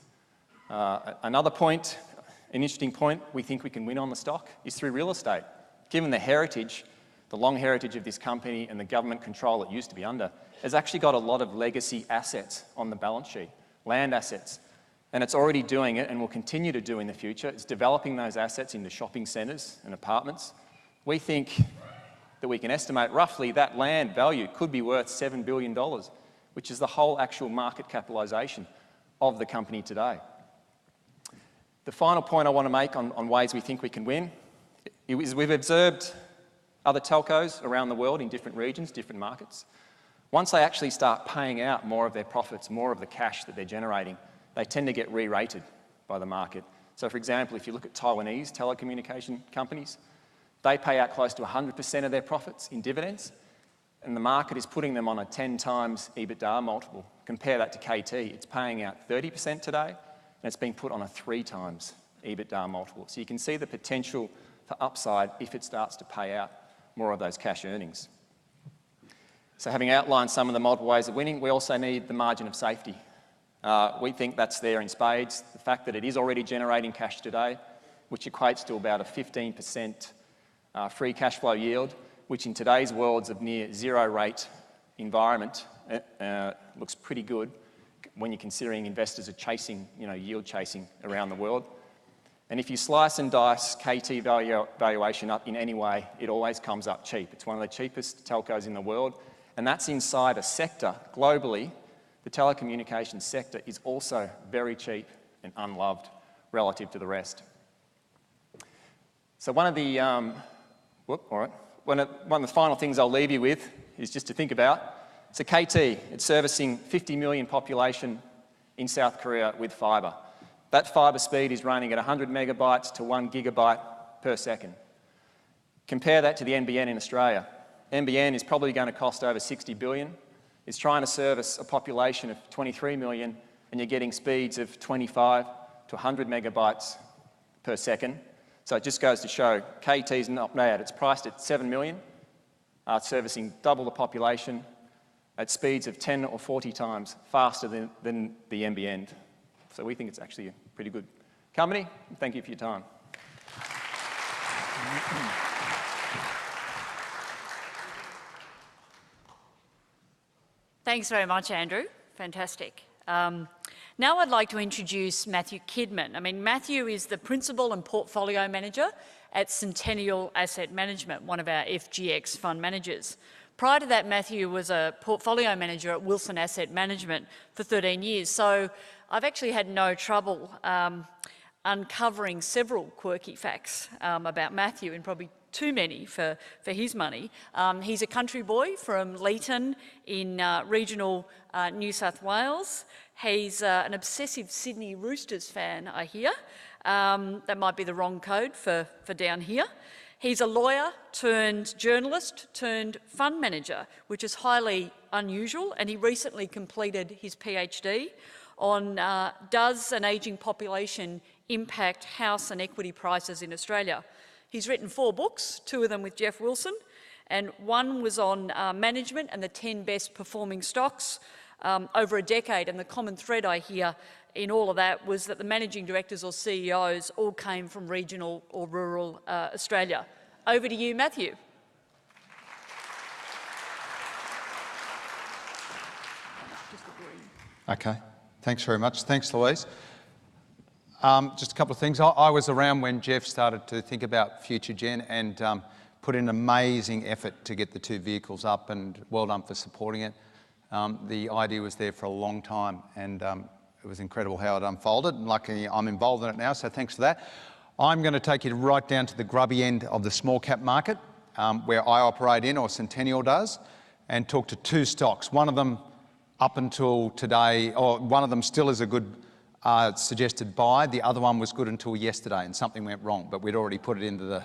Another point, an interesting point we think we can win on the stock is through real estate. Given the heritage, the long heritage of this company and the government control it used to be under, has actually got a lot of legacy assets on the balance sheet, land assets, and it's already doing it and will continue to do in the future. It's developing those assets into shopping centres and apartments. We think that we can estimate roughly that land value could be worth $7 billion, which is the whole actual market capitalisation of the company today. The final point I want to make on ways we think we can win is we've observed other telcos around the world in different regions, different markets. Once they actually start paying out more of their profits, more of the cash that they're generating, they tend to get re-rated by the market. So for example, if you look at Taiwanese telecommunication companies, they pay out close to 100% of their profits in dividends, and the market is putting them on a 10 times EBITDA multiple. Compare that to KT, it's paying out 30% today, and it's been put on a 3 times EBITDA multiple. So you can see the potential for upside if it starts to pay out more of those cash earnings. So having outlined some of the multiple ways of winning, we also need the margin of safety. We think that's there in spades. The fact that it is already generating cash today, which equates to about a 15% free cash flow yield, which in today's worlds of near zero rate environment looks pretty good when you're considering investors are chasing, yield chasing around the world. And if you slice and dice KT valuation up in any way, it always comes up cheap. It's one of the cheapest telcos in the world, and that's inside a sector. Globally, the telecommunications sector is also very cheap and unloved relative to the rest. So one of the final things I'll leave you with is just to think about. So KT, it's servicing 50 million population in South Korea with fibre. That fibre speed is running at 100 megabytes to 1 gigabyte per second. Compare that to the NBN in Australia. NBN is probably going to cost over 60 billion. It's trying to service a population of 23 million, and you're getting speeds of 25 to 100 megabytes per second. So it just goes to show KT's not bad. It's priced at 7 million, servicing double the population at speeds of 10 or 40 times faster than the NBN. So we think it's actually a pretty good company. Thank you for your time. Thanks very much, Andrew. Fantastic. Now I'd like to introduce Matthew Kidman. Matthew is the Principal and Portfolio Manager at Centennial Asset Management, one of our FGX fund managers. Prior to that, Matthew was a portfolio manager at Wilson Asset Management for 13 years. So I've actually had no trouble uncovering several quirky facts about Matthew, and probably too many for his money. He's a country boy from Leeton in regional New South Wales. He's an obsessive Sydney Roosters fan, I hear. That might be the wrong code for down here. He's a lawyer turned journalist turned fund manager, which is highly unusual, and he recently completed his PhD on does an ageing population impact house and equity prices in Australia. He's written 4 books, 2 of them with Jeff Wilson, and one was on management and the 10 best performing stocks over a decade. And the common thread I hear in all of that was that the managing directors or CEOs all came from regional or rural Australia. Over to you, Matthew. Okay, thanks very much. Thanks, Louise. Just a couple of things. I was around when Jeff started to think about Future Gen and put in an amazing effort to get the 2 vehicles up, and well done for supporting it. The idea was there for a long time, and it was incredible how it unfolded, and luckily I'm involved in it now, so thanks for that. I'm going to take you right down to the grubby end of the small cap market, where I operate in, or Centennial does, and talk to 2 stocks. One of them up until today, or one of them still is a good suggested buy. The other one was good until yesterday, and something went wrong, but we'd already put it into the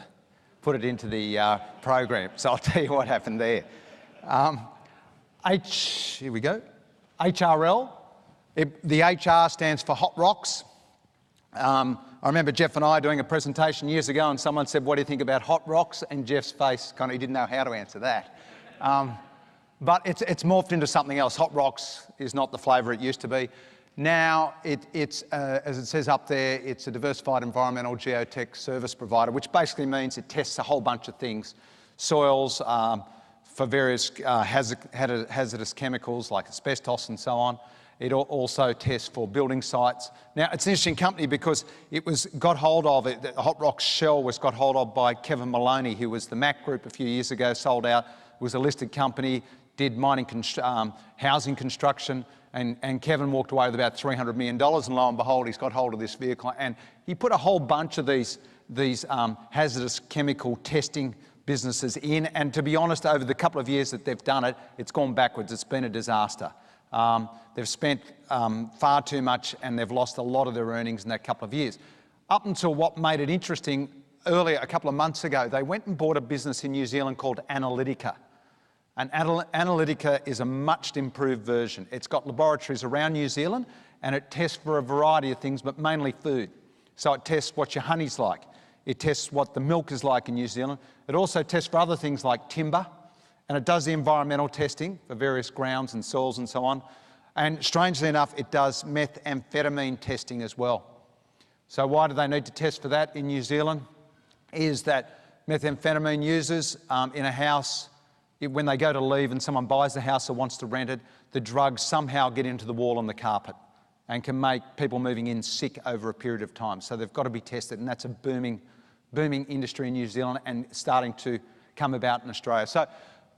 program. So I'll tell you what happened there. Here we go. HRL. The HR stands for Hot Rocks. I remember Jeff and I doing a presentation years ago, and someone said, "What do you think about Hot Rocks?" And Jeff's face he didn't know how to answer that. But it's morphed into something else. Hot Rocks is not the flavour it used to be. Now, it's as it says up there, it's a diversified environmental geotech service provider, which basically means it tests a whole bunch of things. Soils for various hazardous chemicals like asbestos and so on. It also tests for building sites. Now, it's an interesting company because it got hold of, the Hot Rocks shell was got hold of by Kevin Maloney, who was the Mac Group a few years ago, sold out, was a listed company, did mining, housing construction, and Kevin walked away with about $300 million, and lo and behold, he's got hold of this vehicle. And he put a whole bunch of these hazardous chemical testing businesses in, and to be honest, over the couple of years that they've done it, it's gone backwards. It's been a disaster. They've spent far too much, and they've lost a lot of their earnings in that couple of years. Up until what made it interesting, earlier, a couple of months ago, they went and bought a business in New Zealand called Analytica. And Analytica is a much improved version. It's got laboratories around New Zealand, and it tests for a variety of things, but mainly food. So it tests what your honey's like. It tests what the milk is like in New Zealand. It also tests for other things like timber, and it does the environmental testing for various grounds and soils and so on. And strangely enough, it does methamphetamine testing as well. So why do they need to test for that in New Zealand? Is that methamphetamine users in a house, when they go to leave and someone buys the house or wants to rent it, the drugs somehow get into the wall and the carpet and can make people moving in sick over a period of time. So they've got to be tested, and that's a booming industry in New Zealand and starting to come about in Australia. So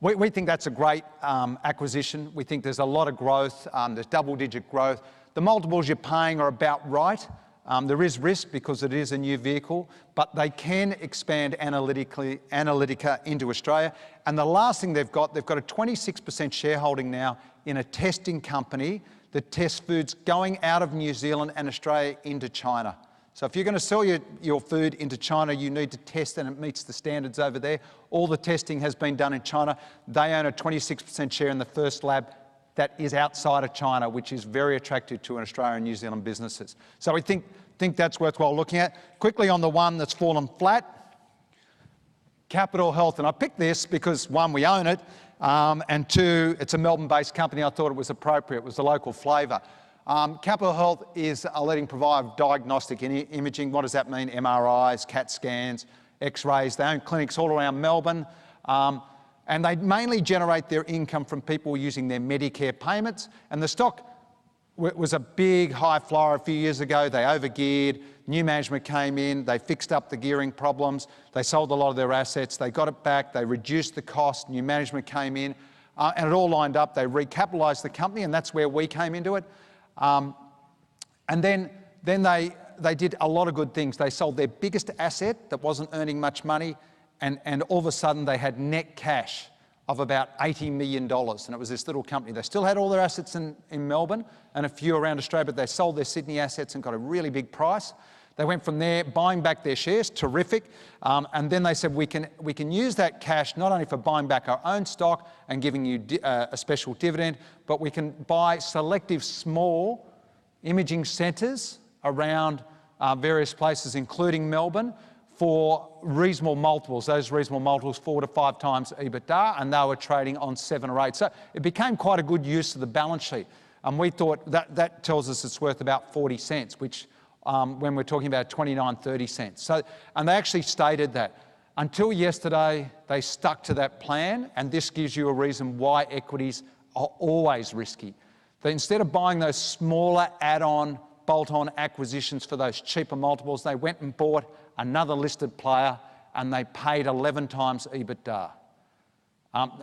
we think that's a great acquisition. We think there's a lot of growth. There's double-digit growth. The multiples you're paying are about right. There is risk because it is a new vehicle, but they can expand Analytica into Australia. And the last thing they've got a 26% shareholding now in a testing company that tests foods going out of New Zealand and Australia into China. So if you're going to sell your food into China, you need to test and it meets the standards over there. All the testing has been done in China. They own a 26% share in the first lab that is outside of China, which is very attractive to Australia and New Zealand businesses. So we think that's worthwhile looking at. Quickly on the one that's fallen flat, Capitol Health. And I picked this because, one, we own it, and two, it's a Melbourne-based company. I thought it was appropriate. It was the local flavour. Capitol Health is a leading provider of diagnostic imaging. What does that mean? MRIs, CAT scans, X-rays. They own clinics all around Melbourne. And they mainly generate their income from people using their Medicare payments. And the stock was a big high flyer a few years ago. They overgeared, new management came in, they fixed up the gearing problems, they sold a lot of their assets, they got it back, they reduced the cost, new management came in, and it all lined up. They recapitalised the company, and that's where we came into it. And then they did a lot of good things. They sold their biggest asset that wasn't earning much money, and all of a sudden they had net cash of about $80 million, and it was this little company. They still had all their assets in Melbourne and a few around Australia, but they sold their Sydney assets and got a really big price. They went from there, buying back their shares, terrific, and then they said we can use that cash not only for buying back our own stock and giving you a special dividend, but we can buy selective small imaging centres around various places, including Melbourne, for reasonable multiples. Those reasonable multiples, 4 to 5 times EBITDA, and they were trading on 7 or 8. So it became quite a good use of the balance sheet. And we thought that tells us it's worth about 40 cents, which when we're talking about 29, 30 cents. So, and they actually stated that. Until yesterday, they stuck to that plan, and this gives you a reason why equities are always risky. That instead of buying those smaller add-on, bolt-on acquisitions for those cheaper multiples, they went and bought another listed player, and they paid 11 times EBITDA.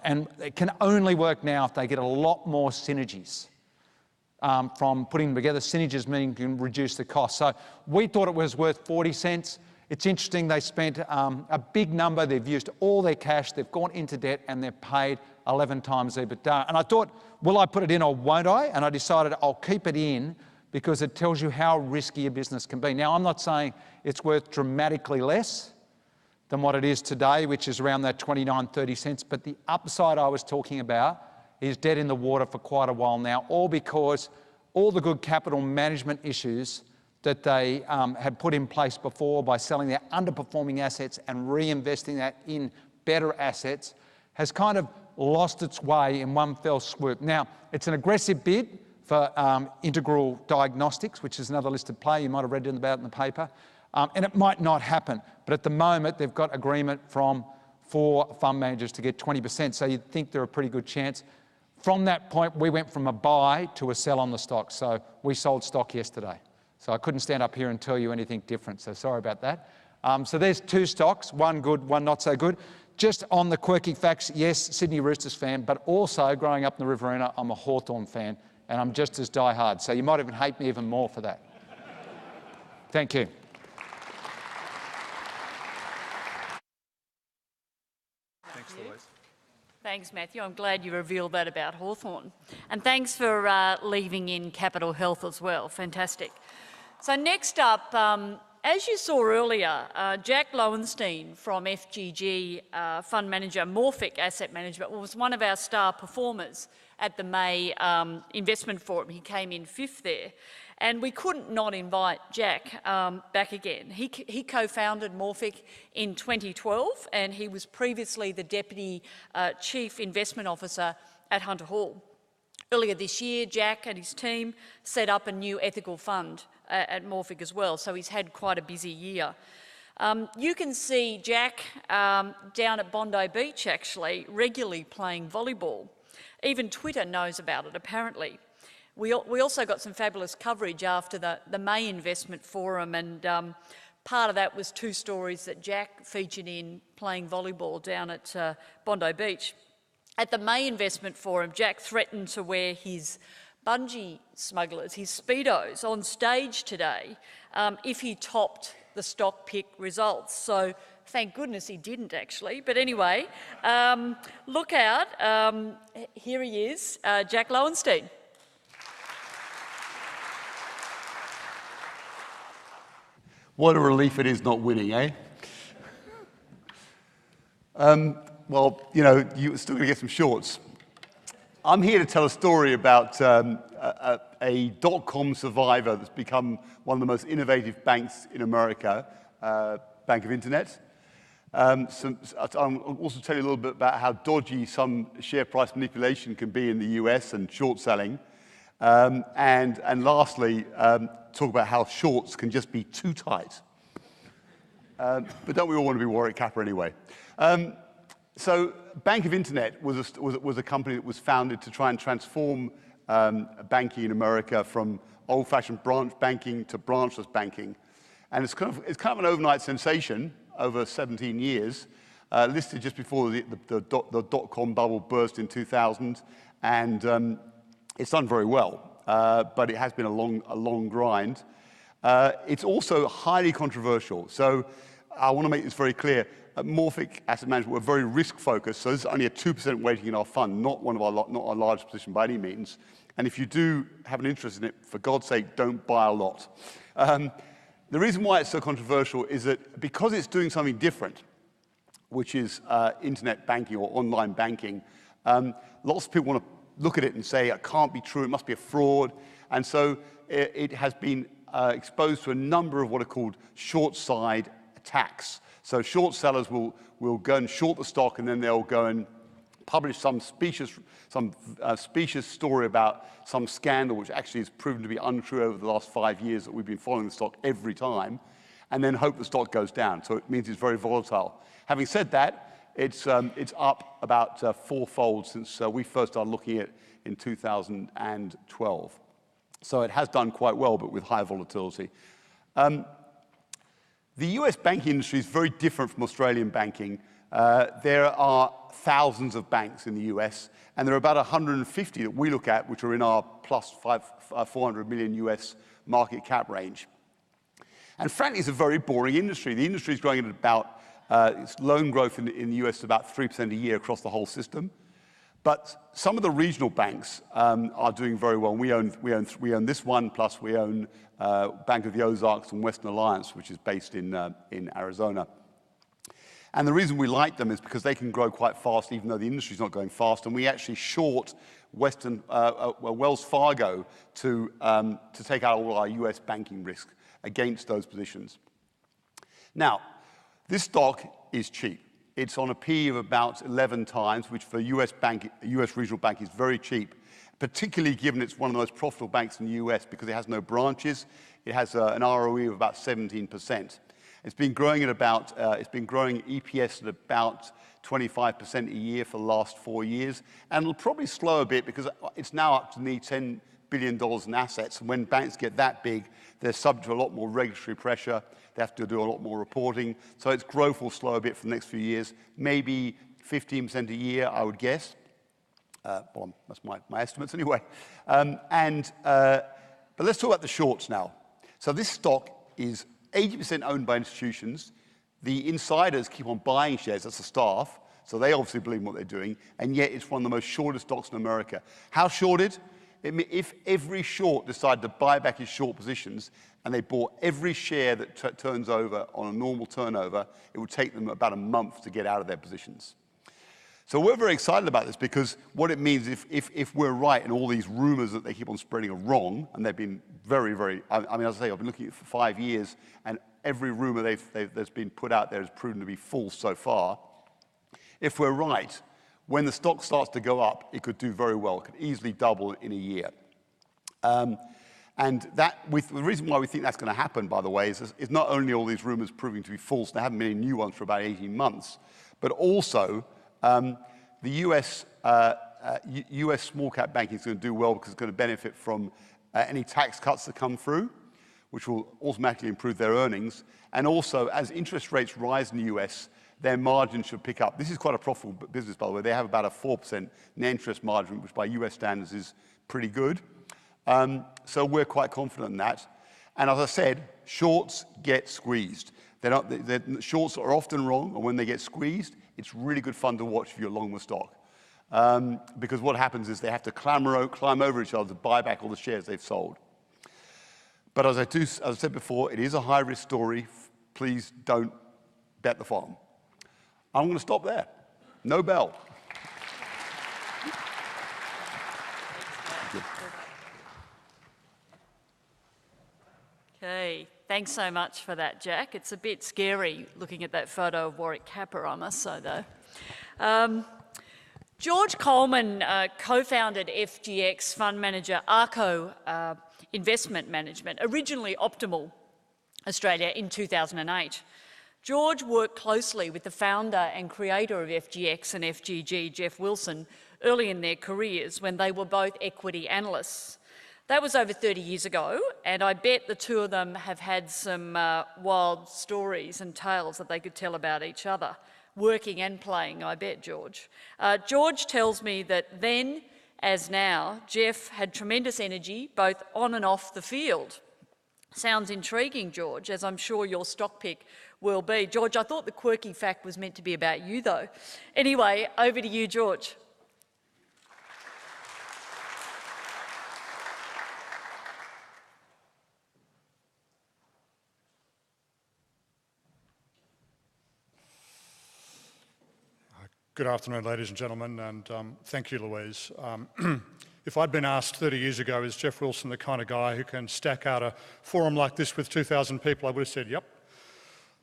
And it can only work now if they get a lot more synergies from putting them together. Synergies meaning you can reduce the cost. So we thought it was worth 40 cents. It's interesting, they spent a big number. They've used all their cash, they've gone into debt, and they've paid 11 times EBITDA. And I thought, will I put it in or won't I? And I decided I'll keep it in because it tells you how risky a business can be. Now, I'm not saying it's worth dramatically less than what it is today, which is around that 29, 30 cents, but the upside I was talking about is dead in the water for quite a while now, all because all the good capital management issues that they had put in place before by selling their underperforming assets and reinvesting that in better assets has kind of lost its way in one fell swoop. Now, it's an aggressive bid for Integral Diagnostics, which is another listed play. You might have read about it in the paper. And it might not happen, but at the moment they've got agreement from 4 fund managers to get 20%, so you'd think they're a pretty good chance. From that point, we went from a buy to a sell on the stock, so we sold stock yesterday. So I couldn't stand up here and tell you anything different, so sorry about that. So there's 2 stocks, one good, one not so good. Just on the quirky facts, yes, Sydney Roosters fan, but also growing up in the Riverina, I'm a Hawthorn fan, and I'm just as diehard, so you might even hate me even more for that. Thank you. Thanks, Louise. Thanks, Matthew. I'm glad you revealed that about Hawthorn. And thanks for leaving in Capitol Health as well. Fantastic. So next up, as you saw earlier, Jack Lowenstein from FGG fund manager Morphic Asset Management was one of our star performers at the May investment forum. He came in 5th there. And we couldn't not invite Jack back again. He co-founded Morphic in 2012, and he was previously the Deputy Chief Investment Officer at Hunter Hall. Earlier this year, Jack and his team set up a new ethical fund at Morphic as well, so he's had quite a busy year. You can see Jack down at Bondi Beach, actually, regularly playing volleyball. Even Twitter knows about it, apparently. We also got some fabulous coverage after the May Investment Forum, and part of that was 2 stories that Jack featured in playing volleyball down at Bondi Beach. At the May Investment Forum, Jack threatened to wear his bungee smugglers, his Speedos, on stage today if he topped the stock pick results. So thank goodness he didn't, actually. But anyway, look out. Here he is, Jack Lowenstein. What a relief it is not winning, eh? Well, you know, you're still going to get some shorts. I'm here to tell a story about a dot-com survivor that's become one of the most innovative banks in America, Bank of Internet. I'll also tell you a little bit about how dodgy some share price manipulation can be in the US and short selling. And lastly, talk about how shorts can just be too tight. But don't we all want to be Warwick Capper anyway? So Bank of Internet was a company that was founded to try and transform banking in America, from old-fashioned branch banking to branchless banking. And it's kind of an overnight sensation over 17 years, listed just before the dot-com bubble burst in 2000, and it's done very well, but it has been a long grind. It's also highly controversial. So I want to make this very clear. At Morphic Asset Management, we're very risk-focused, so this is only a 2% weighting in our fund, not our largest position by any means. And if you do have an interest in it, for God's sake, don't buy a lot. The reason why it's so controversial is that because it's doing something different, which is internet banking or online banking, lots of people want to look at it and say, it can't be true, it must be a fraud. And so it has been exposed to a number of what are called short side attacks. So short sellers will go and short the stock, and then they'll go and publish some specious story about some scandal, which actually has proven to be untrue over the last 5 years that we've been following the stock every time, and then hope the stock goes down. So it means it's very volatile. Having said that, it's up about fourfold since we first started looking at it in 2012. So it has done quite well, but with high volatility. The US banking industry is very different from Australian banking. There are thousands of banks in the US, and there are about 150 that we look at, which are in our plus 400 million US market cap range. And frankly, it's a very boring industry. The industry is growing at about, its loan growth in the US about 3% a year across the whole system. But some of the regional banks are doing very well. We own this one, plus we own Bank of the Ozarks and Western Alliance, which is based in Arizona. And the reason we like them is because they can grow quite fast, even though the industry is not going fast. And we actually short Wells Fargo to take out all our US banking risk against those positions. Now, this stock is cheap. It's on a P of about 11 times, which for a US regional bank is very cheap, particularly given it's one of the most profitable banks in the US because it has no branches. It has an ROE of about 17%. It's been growing at about, it's been growing EPS at about 25% a year for the last 4 years, and it'll probably slow a bit because it's now up to nearly $10 billion in assets. And when banks get that big, they're subject to a lot more regulatory pressure. They have to do a lot more reporting. So its growth will slow a bit for the next few years, maybe 15% a year, I would guess. Well, that's my estimates anyway. But let's talk about the shorts now. So this stock is 80% owned by institutions. The insiders keep on buying shares, that's the staff, so they obviously believe in what they're doing, and yet it's one of the most shortest stocks in America. How shorted? If every short decided to buy back his short positions and they bought every share that turns over on a normal turnover, it would take them about a month to get out of their positions. So we're very excited about this because what it means if we're right and all these rumors that they keep on spreading are wrong, and they've been very, I mean, as I say, I've been looking at it for 5 years, and every rumor that's been put out there has proven to be false so far. If we're right, when the stock starts to go up, it could do very well. It could easily double in a year. And the reason why we think that's going to happen, by the way, is not only all these rumors proving to be false, there haven't been any new ones for about 18 months, but also the US small cap banking is going to do well because it's going to benefit from any tax cuts that come through, which will automatically improve their earnings. And also, as interest rates rise in the US, their margins should pick up. This is quite a profitable business, by the way. They have about a 4% net interest margin, which by US standards is pretty good. So we're quite confident in that. And as I said, shorts get squeezed. Shorts are often wrong, and when they get squeezed, it's really good fun to watch if you're long the stock. Because what happens is they have to climb over each other to buy back all the shares they've sold. But as I said before, it is a high-risk story. Please don't bet the farm. I'm going to stop there. No bell. Okay, thanks so much for that, Jack. It's a bit scary looking at that photo of Warwick Capper, I must say, though. George Coleman co-founded FGX fund manager Arco Investment Management, originally Optimal Australia, in 2008. George worked closely with the founder and creator of FGX and FGG, Jeff Wilson, early in their careers when they were both equity analysts. That was over 30 years ago, and I bet the two of them have had some wild stories and tales that they could tell about each other. Working and playing, I bet, George. George tells me that then, as now, Jeff had tremendous energy both on and off the field. Sounds intriguing, George, as I'm sure your stock pick will be. George, I thought the quirky fact was meant to be about you, though. Anyway, over to you, George. Good afternoon, ladies and gentlemen, and thank you, Louise. If I'd been asked 30 years ago, is Jeff Wilson the kind of guy who can stack out a forum like this with 2,000 people, I would have said, yep.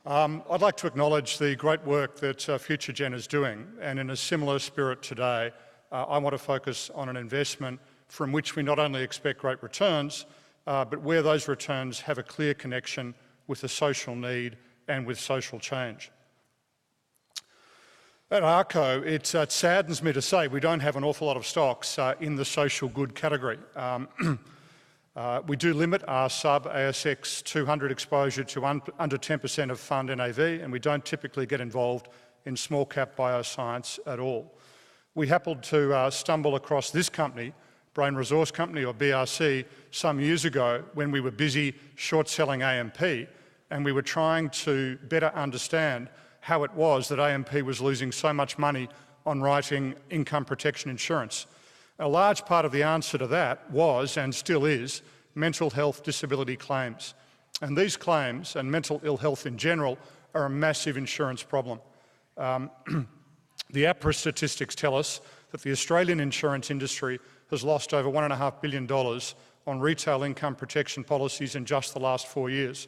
I'd like to acknowledge the great work that FutureGen is doing, and in a similar spirit today, I want to focus on an investment from which we not only expect great returns, but where those returns have a clear connection with the social need and with social change. At ARCO, it saddens me to say we don't have an awful lot of stocks in the social good category. We do limit our sub-ASX 200 exposure to under 10% of fund NAV, and we don't typically get involved in small cap bioscience at all. We happened to stumble across this company, Brain Resource Company, or BRC, some years ago when we were busy short-selling AMP, and we were trying to better understand how it was that AMP was losing so much money on writing income protection insurance. A large part of the answer to that was, and still is, mental health disability claims. And these claims, and mental ill health in general, are a massive insurance problem. The APRA statistics tell us that the Australian insurance industry has lost over $1.5 billion on retail income protection policies in just the last 4 years.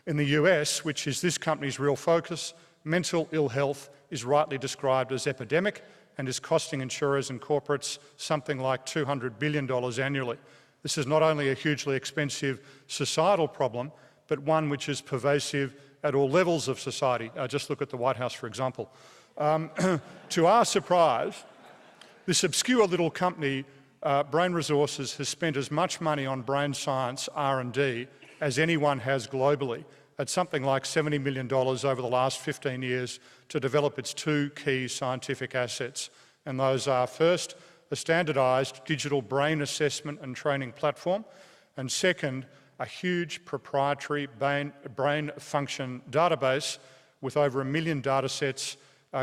In the US, which is this company's real focus, mental ill health is rightly described as epidemic and is costing insurers and corporates something like $200 billion annually. This is not only a hugely expensive societal problem, but one which is pervasive at all levels of society. Just look at the White House, for example. To our surprise, this obscure little company, Brain Resources, has spent as much money on brain science R&D as anyone has globally, at something like $70 million over the last 15 years to develop its two key scientific assets. And those are, first, a standardised digital brain assessment and training platform, and second, a huge proprietary brain function database with over 1 million data sets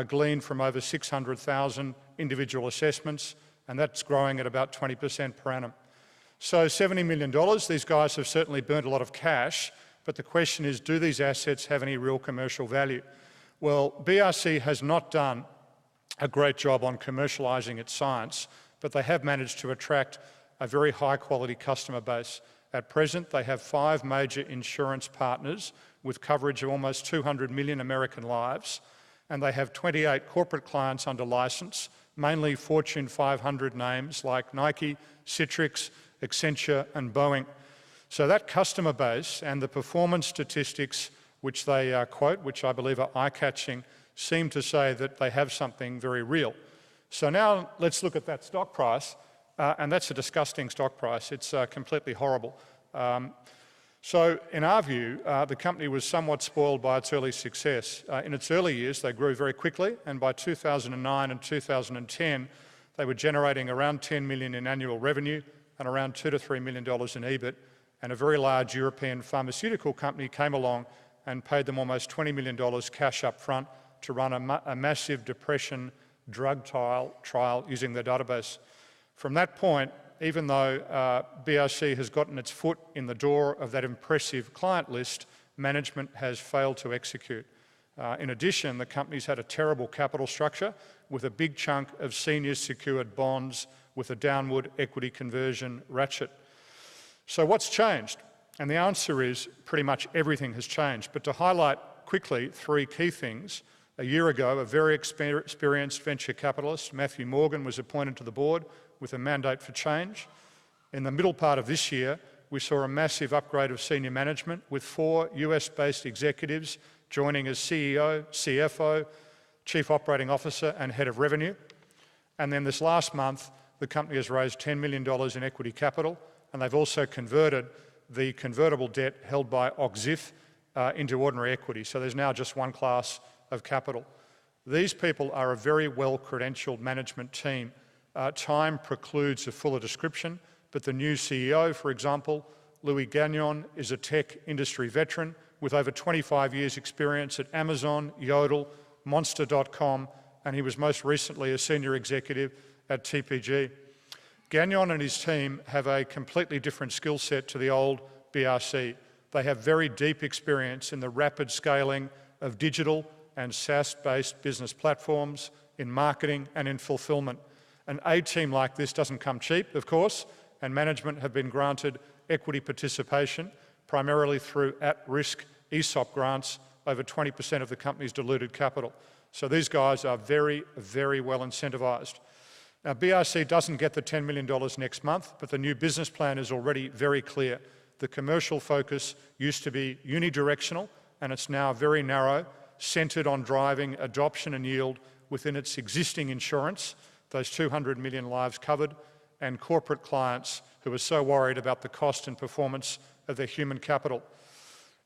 gleaned from over 600,000 individual assessments, and that's growing at about 20% per annum. So $70 million, these guys have certainly burnt a lot of cash, but the question is, do these assets have any real commercial value? Well, BRC has not done a great job on commercialising its science, but they have managed to attract a very high-quality customer base. At present, they have 5 major insurance partners with coverage of almost 200 million American lives, and they have 28 corporate clients under licence, mainly Fortune 500 names like Nike, Citrix, Accenture and Boeing. So that customer base and the performance statistics which they quote, which I believe are eye-catching, seem to say that they have something very real. So now let's look at that stock price, and that's a disgusting stock price. It's completely horrible. So in our view, the company was somewhat spoiled by its early success. In its early years, they grew very quickly, and by 2009 and 2010, they were generating around 10 million in annual revenue and around $2 to $3 million in EBIT. And a very large European pharmaceutical company came along and paid them almost $20 million cash up front to run a massive depression drug trial using their database. From that point, even though BRC has gotten its foot in the door of that impressive client list, management has failed to execute. In addition, the company's had a terrible capital structure with a big chunk of senior secured bonds with a downward equity conversion ratchet. So what's changed? And the answer is pretty much everything has changed. But to highlight quickly 3 key things, a year ago, a very experienced venture capitalist, Matthew Morgan, was appointed to the board with a mandate for change. In the middle part of this year, we saw a massive upgrade of senior management with 4 US-based executives joining as CEO, CFO, Chief Operating Officer and Head of Revenue. And then this last month, the company has raised $10 million in equity capital, and they've also converted the convertible debt held by OXIF into ordinary equity. So there's now just one class of capital. These people are a very well-credentialed management team. Time precludes a fuller description, but the new CEO, for example, Louis Gagnon, is a tech industry veteran with over 25 years' experience at Amazon, Yodel, Monster.com, and he was most recently a senior executive at TPG. Gagnon and his team have a completely different skill set to the old BRC. They have very deep experience in the rapid scaling of digital and SaaS-based business platforms, in marketing and in fulfillment. An A team like this doesn't come cheap, of course, and management have been granted equity participation, primarily through at-risk ESOP grants, over 20% of the company's diluted capital. So these guys are very, very well incentivised. Now, BRC doesn't get the $10 million next month, but the new business plan is already very clear. The commercial focus used to be unidirectional, and it's now very narrow, centred on driving adoption and yield within its existing insurance, those 200 million lives covered, and corporate clients who are so worried about the cost and performance of their human capital.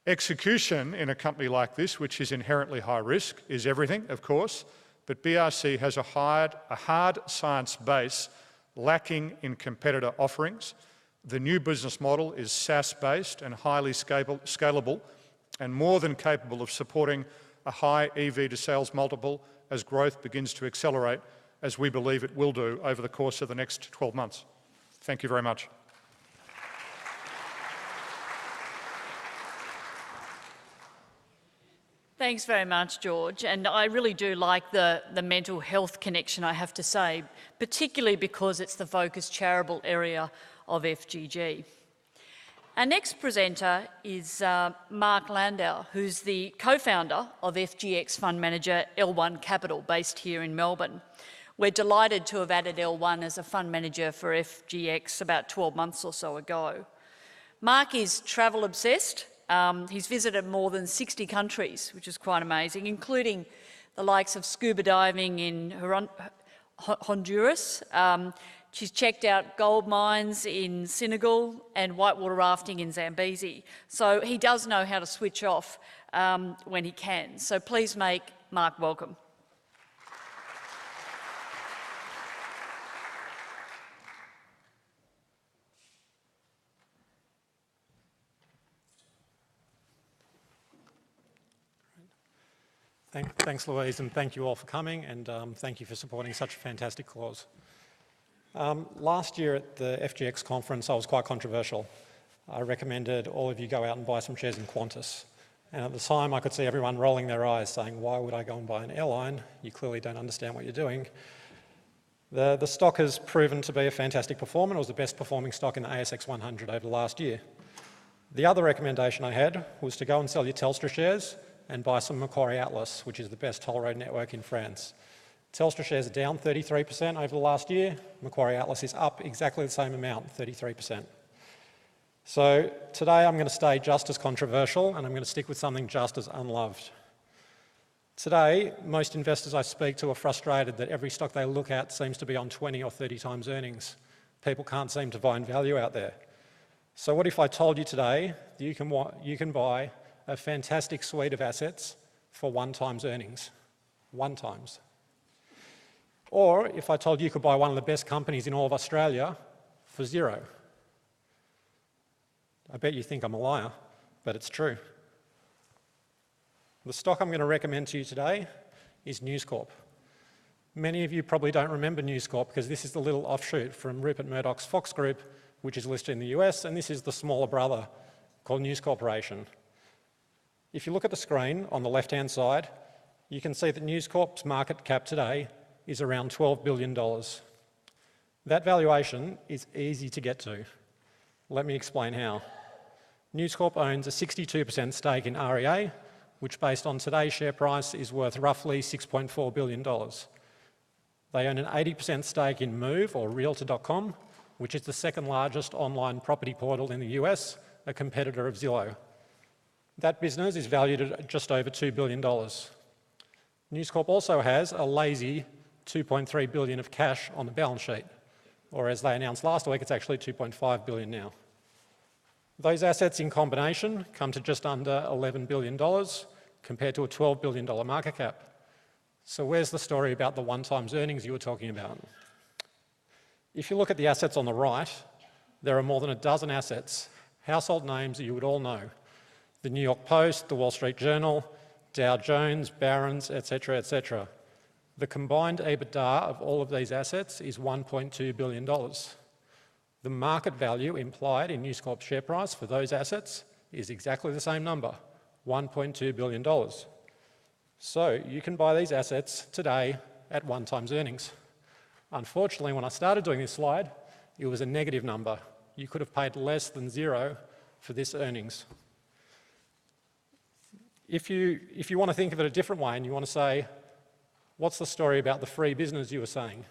Execution in a company like this, which is inherently high risk, is everything, of course, but BRC has a hard science base lacking in competitor offerings. The new business model is SaaS-based and highly scalable and more than capable of supporting a high EV to sales multiple as growth begins to accelerate, as we believe it will do over the course of the next 12 months. Thank you very much. Thanks very much, George. And I really do like the mental health connection, I have to say, particularly because it's the focused charitable area of FGG. Our next presenter is Mark Landau, who's the co-founder of FGX fund manager L1 Capital, based here in Melbourne. We're delighted to have added L1 as a fund manager for FGX about 12 months or so ago. Mark is travel obsessed. He's visited more than 60 countries, which is quite amazing, including the likes of scuba diving in Honduras. She's checked out gold mines in Senegal and whitewater rafting in Zambezi. So he does know how to switch off when he can. So please make Mark welcome. Thanks, Louise, and thank you all for coming, and thank you for supporting such a fantastic cause. Last year at the FGX conference, I was quite controversial. I recommended all of you go out and buy some shares in Qantas. And at the time, I could see everyone rolling their eyes, saying, why would I go and buy an airline? You clearly don't understand what you're doing. The stock has proven to be a fantastic performer. It was the best performing stock in the ASX 100 over the last year. The other recommendation I had was to go and sell your Telstra shares and buy some Macquarie Atlas, which is the best toll road network in France. Telstra shares are down 33% over the last year. Macquarie Atlas is up exactly the same amount, 33%. So today I'm going to stay just as controversial, and I'm going to stick with something just as unloved. Today, most investors I speak to are frustrated that every stock they look at seems to be on 20 or 30 times earnings. People can't seem to find value out there. So what if I told you today that you can buy a fantastic suite of assets for 1 times earnings? 1 times. Or if I told you could buy one of the best companies in all of Australia for 0. I bet you think I'm a liar, but it's true. The stock I'm going to recommend to you today is News Corp. Many of you probably don't remember News Corp because this is the little offshoot from Rupert Murdoch's Fox Group, which is listed in the US, and this is the smaller brother called News Corporation. If you look at the screen on the left-hand side, you can see that News Corp's market cap today is around $12 billion. That valuation is easy to get to. Let me explain how. News Corp owns a 62% stake in REA, which based on today's share price is worth roughly $6.4 billion. They own an 80% stake in Move, or Realtor.com, which is the second largest online property portal in the US, a competitor of Zillow. That business is valued at just over $2 billion. News Corp also has a lazy 2.3 billion of cash on the balance sheet, or as they announced last week, it's actually 2.5 billion now. Those assets in combination come to just under $11 billion compared to a $12 billion market cap. So where's the story about the 1x earnings you were talking about? If you look at the assets on the right, there are more than a dozen assets, household names that you would all know. The New York Post, the Wall Street Journal, Dow Jones, Barron's, etc., etc. The combined EBITDA of all of these assets is $1.2 billion. The market value implied in News Corp's share price for those assets is exactly the same number, $1.2 billion. So you can buy these assets today at 1x earnings. Unfortunately, when I started doing this slide, it was a negative number. You could have paid less than zero for this earnings. If you want to think of it a different way and you want to say, what's the story about the free business you were saying?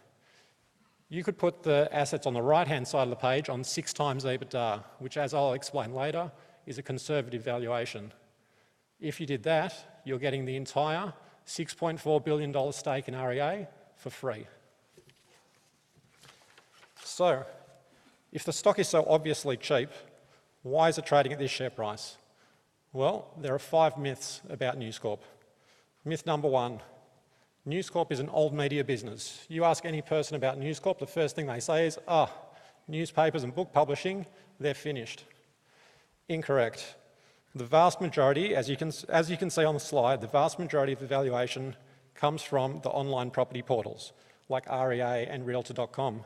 You could put the assets on the right-hand side of the page on 6x EBITDA, which, as I'll explain later, is a conservative valuation. If you did that, you're getting the entire $6.4 billion stake in REA for free. So, if the stock is so obviously cheap, why is it trading at this share price? Well, there are 5 myths about News Corp. Myth number 1, News Corp is an old media business. You ask any person about News Corp, the first thing they say is, newspapers and book publishing, they're finished. Incorrect. The vast majority, as you can see on the slide, the vast majority of the valuation comes from the online property portals like REA and Realtor.com.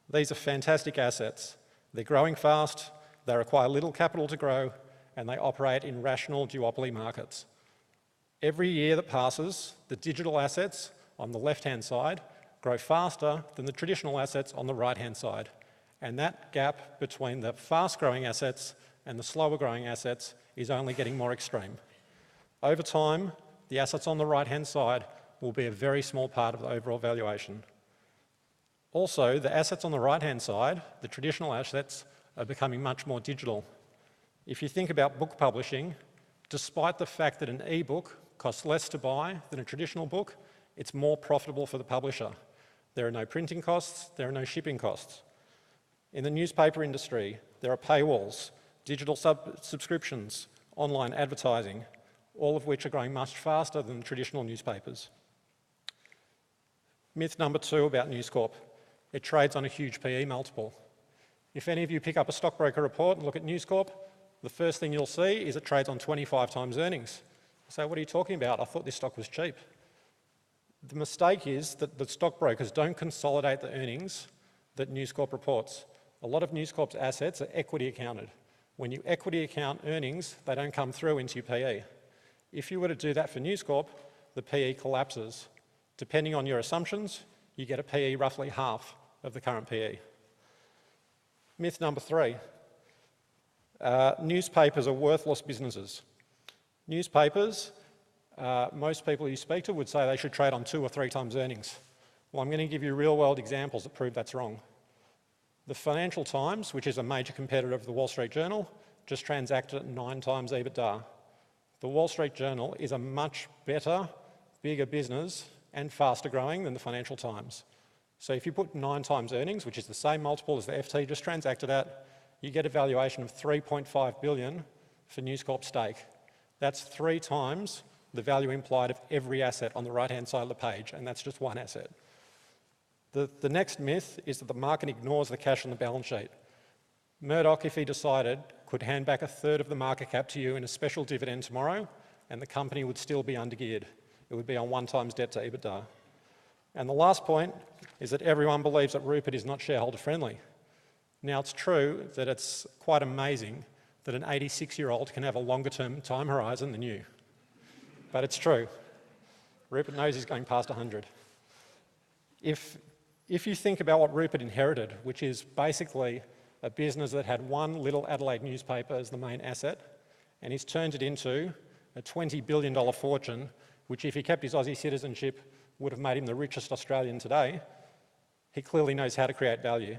These are fantastic assets. They're growing fast, they require little capital to grow, and they operate in rational duopoly markets. Every year that passes, the digital assets on the left-hand side grow faster than the traditional assets on the right-hand side. And that gap between the fast-growing assets and the slower-growing assets is only getting more extreme. Over time, the assets on the right-hand side will be a very small part of the overall valuation. Also, the assets on the right-hand side, the traditional assets, are becoming much more digital. If you think about book publishing, despite the fact that an e-book costs less to buy than a traditional book, it's more profitable for the publisher. There are no printing costs, there are no shipping costs. In the newspaper industry, there are paywalls, digital subscriptions, online advertising, all of which are growing much faster than traditional newspapers. Myth number 2 about News Corp. It trades on a huge PE multiple. If any of you pick up a stockbroker report and look at News Corp, the first thing you'll see is it trades on 25x earnings. So what are you talking about? I thought this stock was cheap. The mistake is that the stockbrokers don't consolidate the earnings that News Corp reports. A lot of News Corp's assets are equity accounted. When you equity account earnings, they don't come through into your PE. If you were to do that for News Corp, the PE collapses. Depending on your assumptions, you get a PE roughly half of the current PE. Myth number 3, newspapers are worthless businesses. Newspapers, most people you speak to would say they should trade on 2 or 3x earnings. Well, I'm going to give you real-world examples that prove that's wrong. The Financial Times, which is a major competitor of the Wall Street Journal, just transacted at 9x EBITDA. The Wall Street Journal is a much better, bigger business and faster growing than the Financial Times. So if you put 9x earnings, which is the same multiple as the FT just transacted at, you get a valuation of $3.5 billion for News Corp's stake. That's 3 times the value implied of every asset on the right-hand side of the page, and that's just one asset. The next myth is that the market ignores the cash on the balance sheet. Murdoch, if he decided, could hand back 1/3 of the market cap to you in a special dividend tomorrow, and the company would still be undergeared. It would be on 1x debt to EBITDA. And the last point is that everyone believes that Rupert is not shareholder friendly. Now, it's true that it's quite amazing that an 86-year-old can have a longer term time horizon than you. But it's true. Rupert knows he's going past 100. If you think about what Rupert inherited, which is basically a business that had one little Adelaide newspaper as the main asset, and he's turned it into a $20 billion fortune, which if he kept his Aussie citizenship would have made him the richest Australian today, he clearly knows how to create value.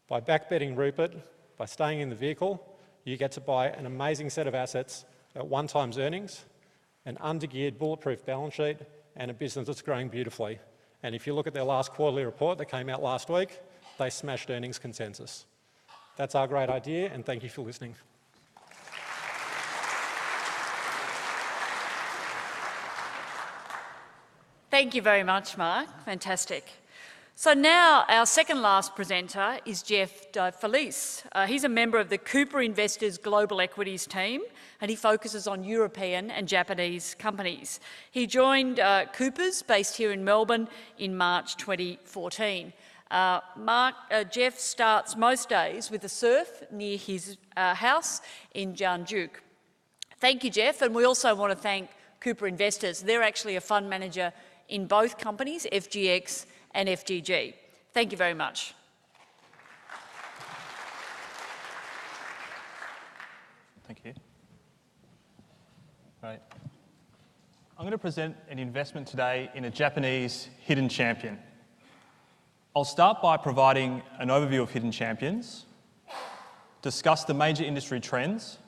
By backbetting Rupert, by staying in the vehicle, you get to buy an amazing set of assets at 1x earnings, an undergeared bulletproof balance sheet, and a business that's growing beautifully. And if you look at their last quarterly report that came out last week, they smashed earnings consensus. That's our great idea, and thank you for listening. Thank you very much, Mark. Fantastic. So now our second last presenter is Jeff DeFelice. He's a member of the Cooper Investors Global Equities team, and he focuses on European and Japanese companies. He joined Cooper's, based here in Melbourne, in March 2014. Jeff starts most days with a surf near his house in Jeonjuk. Thank you, Jeff, and we also want to thank Cooper Investors. They're actually a fund manager in both companies, FGX and FGG. Thank you very much. Thank you. Right. I'm going to present an investment today in a Japanese hidden champion. I'll start by providing an overview of hidden champions, discuss the major industry trends,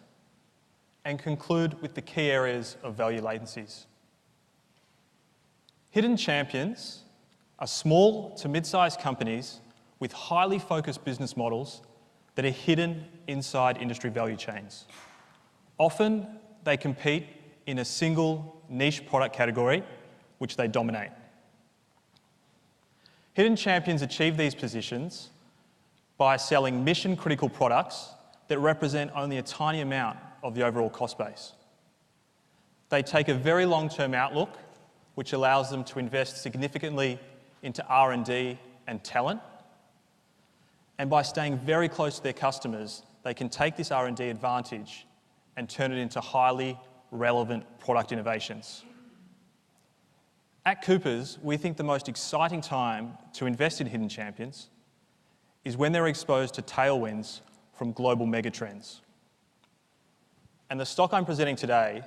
and conclude with the key areas of value latencies. Hidden champions are small to mid-sized companies with highly focused business models that are hidden inside industry value chains. Often, they compete in a single niche product category, which they dominate. Hidden champions achieve these positions by selling mission-critical products that represent only a tiny amount of the overall cost base. They take a very long-term outlook, which allows them to invest significantly into R&D and talent. And by staying very close to their customers, they can take this R&D advantage and turn it into highly relevant product innovations. At Coopers, we think the most exciting time to invest in hidden champions is when they're exposed to tailwinds from global megatrends. And the stock I'm presenting today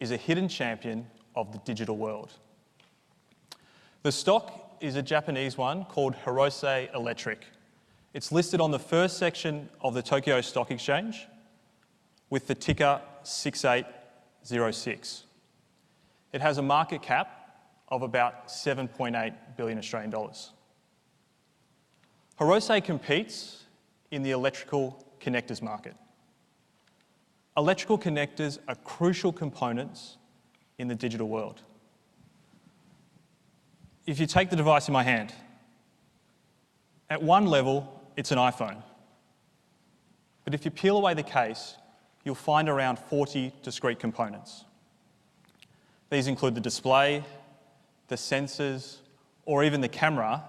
is a hidden champion of the digital world. The stock is a Japanese one called Hirose Electric. It's listed on the first section of the Tokyo Stock Exchange with the ticker 6806. It has a market cap of about 7.8 billion Australian dollars. Hirose competes in the electrical connectors market. Electrical connectors are crucial components in the digital world. If you take the device in my hand, at one level, it's an iPhone. But if you peel away the case, you'll find around 40 discrete components. These include the display, the sensors, or even the camera,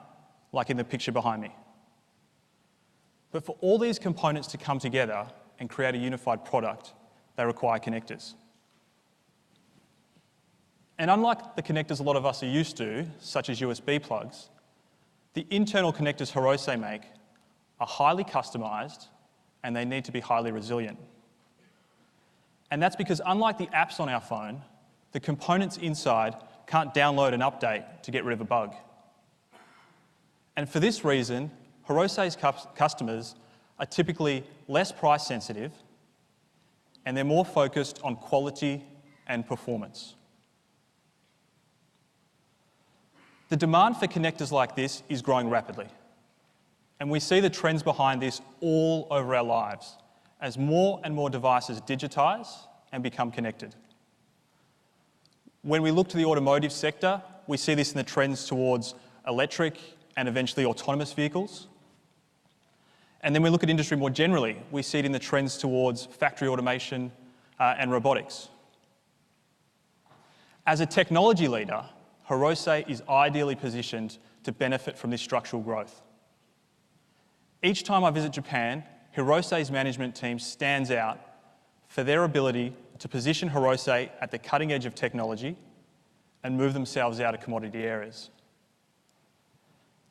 like in the picture behind me. But for all these components to come together and create a unified product, they require connectors. And unlike the connectors a lot of us are used to, such as USB plugs, the internal connectors Hirose make are highly customized and they need to be highly resilient. And that's because unlike the apps on our phone, the components inside can't download an update to get rid of a bug. And for this reason, Hirose's customers are typically less price sensitive and they're more focused on quality and performance. The demand for connectors like this is growing rapidly. And we see the trends behind this all over our lives as more and more devices digitize and become connected. When we look to the automotive sector, we see this in the trends towards electric and eventually autonomous vehicles. And then we look at industry more generally, we see it in the trends towards factory automation and robotics. As a technology leader, Hirose is ideally positioned to benefit from this structural growth. Each time I visit Japan, Hirose's management team stands out for their ability to position Hirose at the cutting edge of technology and move themselves out of commodity areas.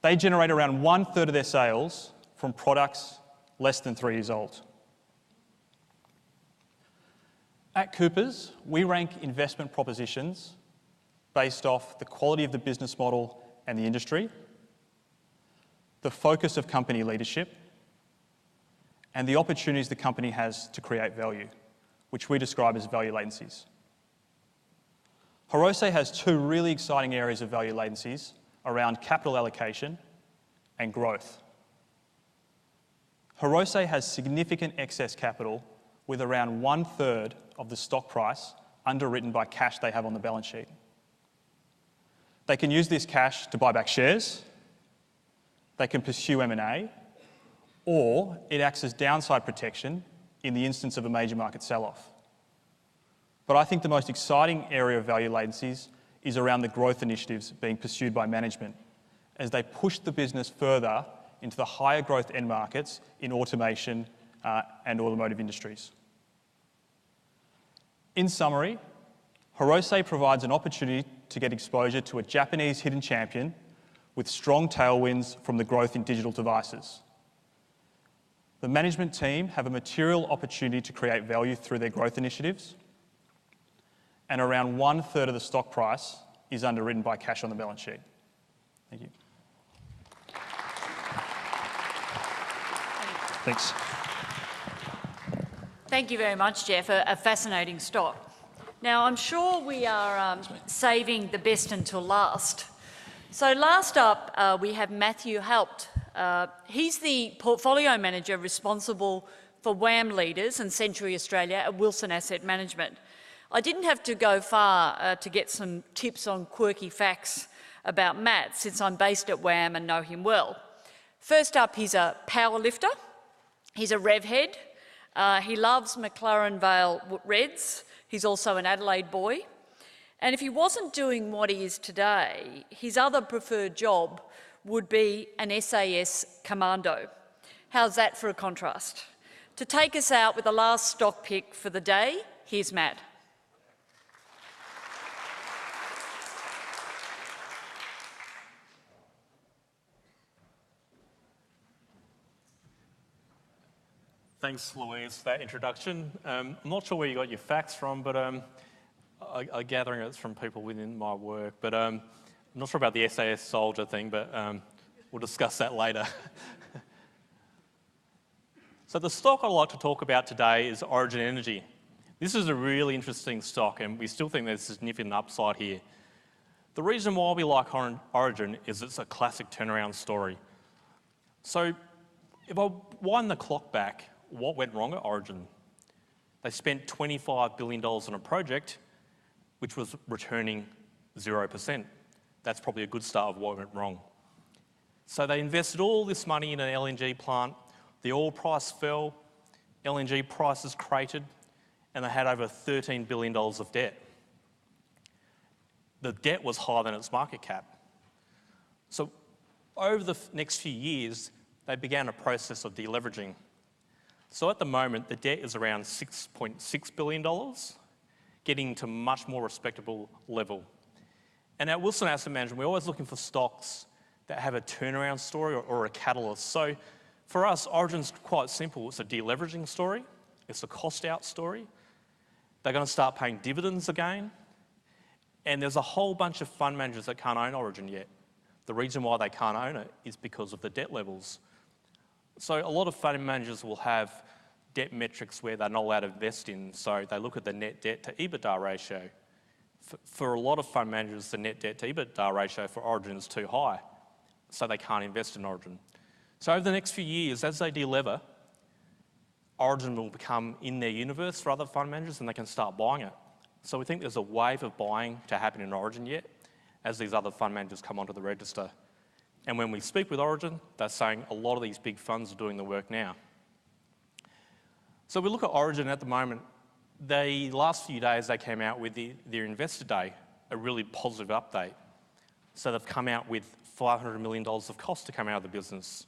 They generate around 1/3 of their sales from products less than 3 years old. At Coopers, we rank investment propositions based off the quality of the business model and the industry, the focus of company leadership, and the opportunities the company has to create value, which we describe as value latencies. Hirose has 2 really exciting areas of value latencies around capital allocation and growth. Hirose has significant excess capital with around 1/3 of the stock price underwritten by cash they have on the balance sheet. They can use this cash to buy back shares, they can pursue M&A, or it acts as downside protection in the instance of a major market sell-off. But I think the most exciting area of value latencies is around the growth initiatives being pursued by management as they push the business further into the higher growth end markets in automation and automotive industries. In summary, Hirose provides an opportunity to get exposure to a Japanese hidden champion with strong tailwinds from the growth in digital devices. The management team have a material opportunity to create value through their growth initiatives, and around 1/3 of the stock price is underwritten by cash on the balance sheet. Thank you. Thanks. Thank you very much, Jeff. A fascinating stock. Now, I'm sure we are saving the best until last. So last up, we have Matthew Haupt. He's the portfolio manager responsible for WAM leaders and Century Australia at Wilson Asset Management. I didn't have to go far to get some tips on quirky facts about Matt, since I'm based at WAM and know him well. First up, he's a power lifter. He's a rev head. He loves McLaren Vale Reds. He's also an Adelaide boy. And if he wasn't doing what he is today, his other preferred job would be an SAS commando. How's that for a contrast? To take us out with the last stock pick for the day, here's Matt. Thanks, Louise, for that introduction. I'm not sure where you got your facts from, but I'm gathering it's from people within my work. But I'm not sure about the SAS soldier thing, but we'll discuss that later. So the stock I'd like to talk about today is Origin Energy. This is a really interesting stock, and we still think there's significant upside here. The reason why we like Origin is it's a classic turnaround story. So if I wind the clock back, what went wrong at Origin? They spent $25 billion on a project which was returning 0%. That's probably a good start of what went wrong. So they invested all this money in an LNG plant, the oil price fell, LNG prices cratered, and they had over $13 billion of debt. The debt was higher than its market cap. So over the next few years, they began a process of deleveraging. So at the moment, the debt is around $6.6 billion, getting to a much more respectable level. And at Wilson Asset Management, we're always looking for stocks that have a turnaround story or a catalyst. So for us, Origin's quite simple. It's a deleveraging story. It's a cost-out story. They're going to start paying dividends again. And there's a whole bunch of fund managers that can't own Origin yet. The reason why they can't own it is because of the debt levels. So a lot of fund managers will have debt metrics where they're not allowed to invest in. So they look at the net debt to EBITDA ratio. For a lot of fund managers, the net debt to EBITDA ratio for Origin is too high. So they can't invest in Origin. So over the next few years, as they delever, Origin will become in their universe for other fund managers and they can start buying it. So we think there's a wave of buying to happen in Origin yet as these other fund managers come onto the register. And when we speak with Origin, they're saying a lot of these big funds are doing the work now. So we look at Origin at the moment. The last few days they came out with their Investor Day, a really positive update. So they've come out with $500 million of cost to come out of the business.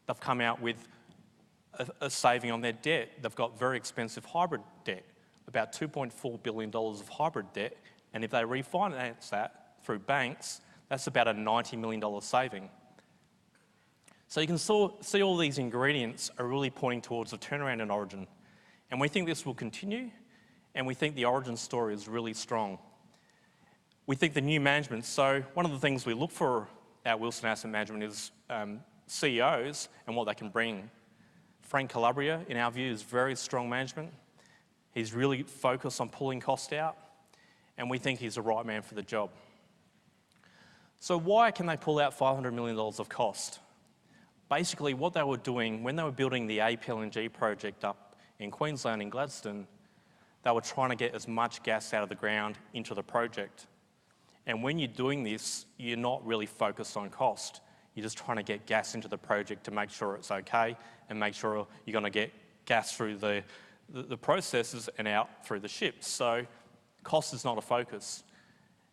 They've come out with a saving on their debt. They've got very expensive hybrid debt, about $2.4 billion of hybrid debt. And if they refinance that through banks, that's about a $90 million saving. So you can see all these ingredients are really pointing towards a turnaround in Origin. And we think this will continue, and we think the Origin story is really strong. We think the new management, so one of the things we look for at Wilson Asset Management is CEOs and what they can bring. Frank Calabria, in our view, is very strong management. He's really focused on pulling cost out, and we think he's the right man for the job. So why can they pull out $500 million of cost? Basically, what they were doing when they were building the APLNG project up in Queensland in Gladstone, they were trying to get as much gas out of the ground into the project. And when you're doing this, you're not really focused on cost. You're just trying to get gas into the project to make sure it's okay and make sure you're going to get gas through the processes and out through the ships. So cost is not a focus.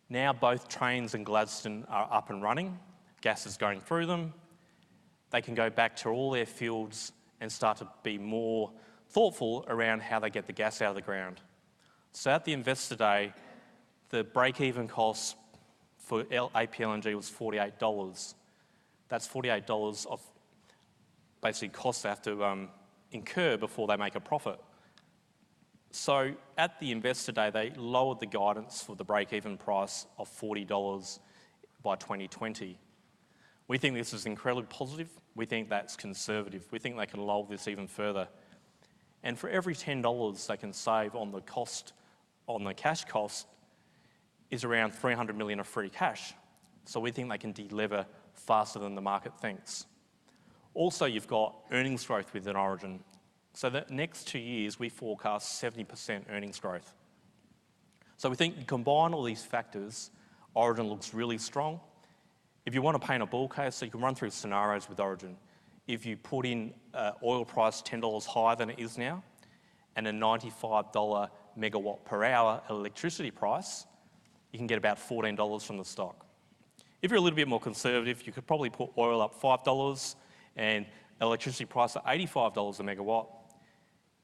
Now both trains in Gladstone are up and running. Gas is going through them. They can go back to all their fields and start to be more thoughtful around how they get the gas out of the ground. So at the Investor Day, the break-even cost for APLNG was $48. That's $48 of basically costs they have to incur before they make a profit. So at the Investor Day, they lowered the guidance for the break-even price of $40 by 2020. We think this is incredibly positive. We think that's conservative. We think they can lower this even further. And for every $10 they can save on the cost, on the cash cost, is around $300 million of free cash. So we think they can deliver faster than the market thinks. Also, you've got earnings growth within Origin. So the next 2 years, we forecast 70% earnings growth. So we think you combine all these factors, Origin looks really strong. If you want to paint a bull case, so you can run through scenarios with Origin. If you put in oil price $10 higher than it is now, and a $95 megawatt per hour electricity price, you can get about $14 from the stock. If you're a little bit more conservative, you could probably put oil up $5 and electricity price at $85 a megawatt.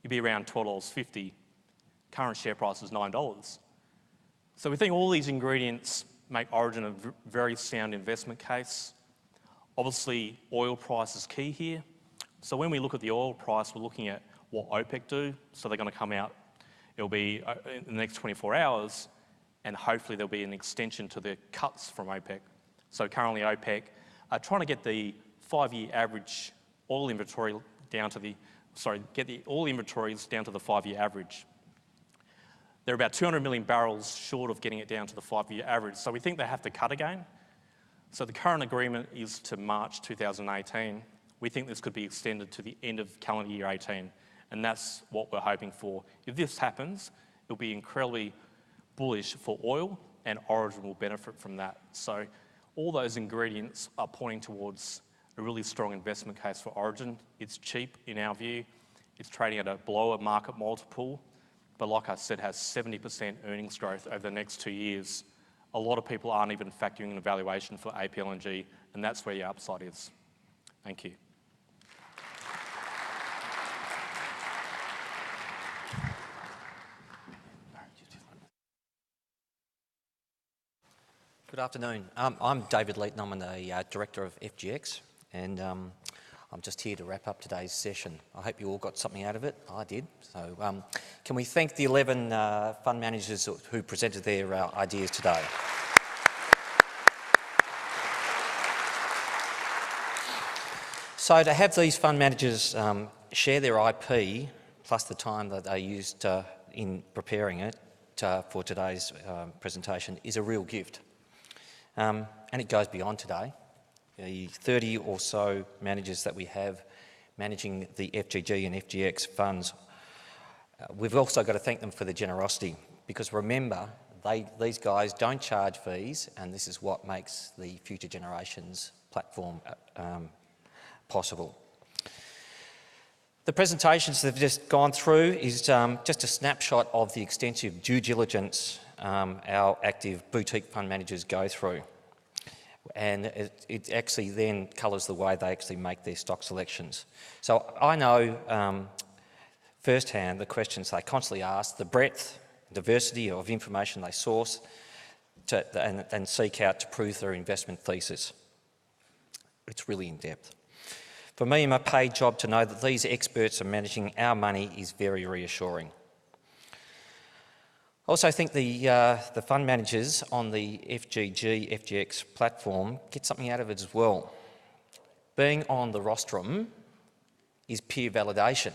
You'd be around $12.50. Current share price is $9. So we think all these ingredients make Origin a very sound investment case. Obviously, oil price is key here. So when we look at the oil price, we're looking at what OPEC do. So they're going to come out, it'll be in the next 24 hours, and hopefully there'll be an extension to the cuts from OPEC. So currently OPEC are trying to get the 5-year average oil inventory down to get the oil inventories down to the 5-year average. They're about 200 million barrels short of getting it down to the 5-year average. So we think they have to cut again. So the current agreement is to March 2018. We think this could be extended to the end of calendar year 18, and that's what we're hoping for. If this happens, it'll be incredibly bullish for oil, and Origin will benefit from that. So all those ingredients are pointing towards a really strong investment case for Origin. It's cheap in our view. It's trading at a below market multiple, but like I said, has 70% earnings growth over the next 2 years. A lot of people aren't even factoring in a valuation for APLNG, and that's where your upside is. Thank you. Good afternoon. I'm David Leeton. I'm the Director of FGX, and I'm just here to wrap up today's session. I hope you all got something out of it. I did. So can we thank the 11 fund managers who presented their ideas today? So to have these fund managers share their IP, plus the time that they used in preparing it for today's presentation, is a real gift. And it goes beyond today. The 30 or so managers that we have managing the FGG and FGX funds, we've also got to thank them for their generosity, because remember, these guys don't charge fees, and this is what makes the Future Generations platform possible. The presentations that have just gone through is just a snapshot of the extensive due diligence our active boutique fund managers go through. And it actually then colours the way they actually make their stock selections. So I know firsthand the questions they constantly ask, the breadth, diversity of information they source and seek out to prove their investment thesis. It's really in depth. For me, my paid job to know that these experts are managing our money is very reassuring. I also think the fund managers on the FGG, FGX platform get something out of it as well. Being on the rostrum is peer validation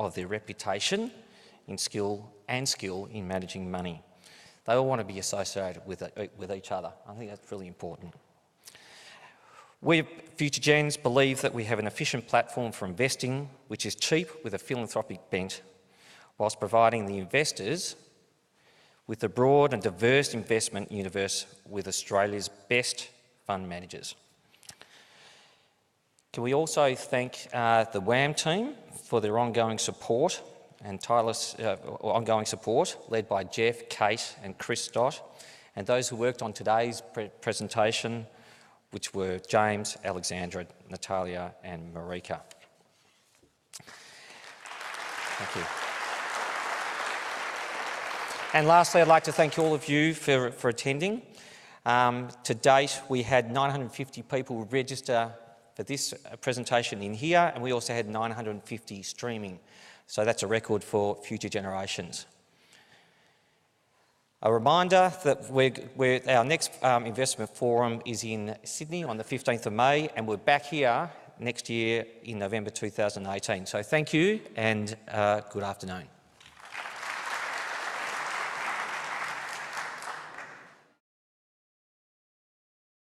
of their reputation in skill in managing money. They all want to be associated with each other. I think that's really important. We at Future Gens believe that we have an efficient platform for investing, which is cheap with a philanthropic bent, whilst providing the investors with a broad and diverse investment universe with Australia's best fund managers. Can we also thank the WAM team for their ongoing support and tireless ongoing support, led by Jeff, Kate and Chris Stott, and those who worked on today's presentation, which were James, Alexandra, Natalia and Marika. Thank you. And lastly, I'd like to thank all of you for attending. To date, we had 950 people register for this presentation in here, and we also had 950 streaming. So that's a record for Future Generations. A reminder that our next investment forum is in Sydney on the 15th of May, and we're back here next year in November 2018. So thank you and good afternoon.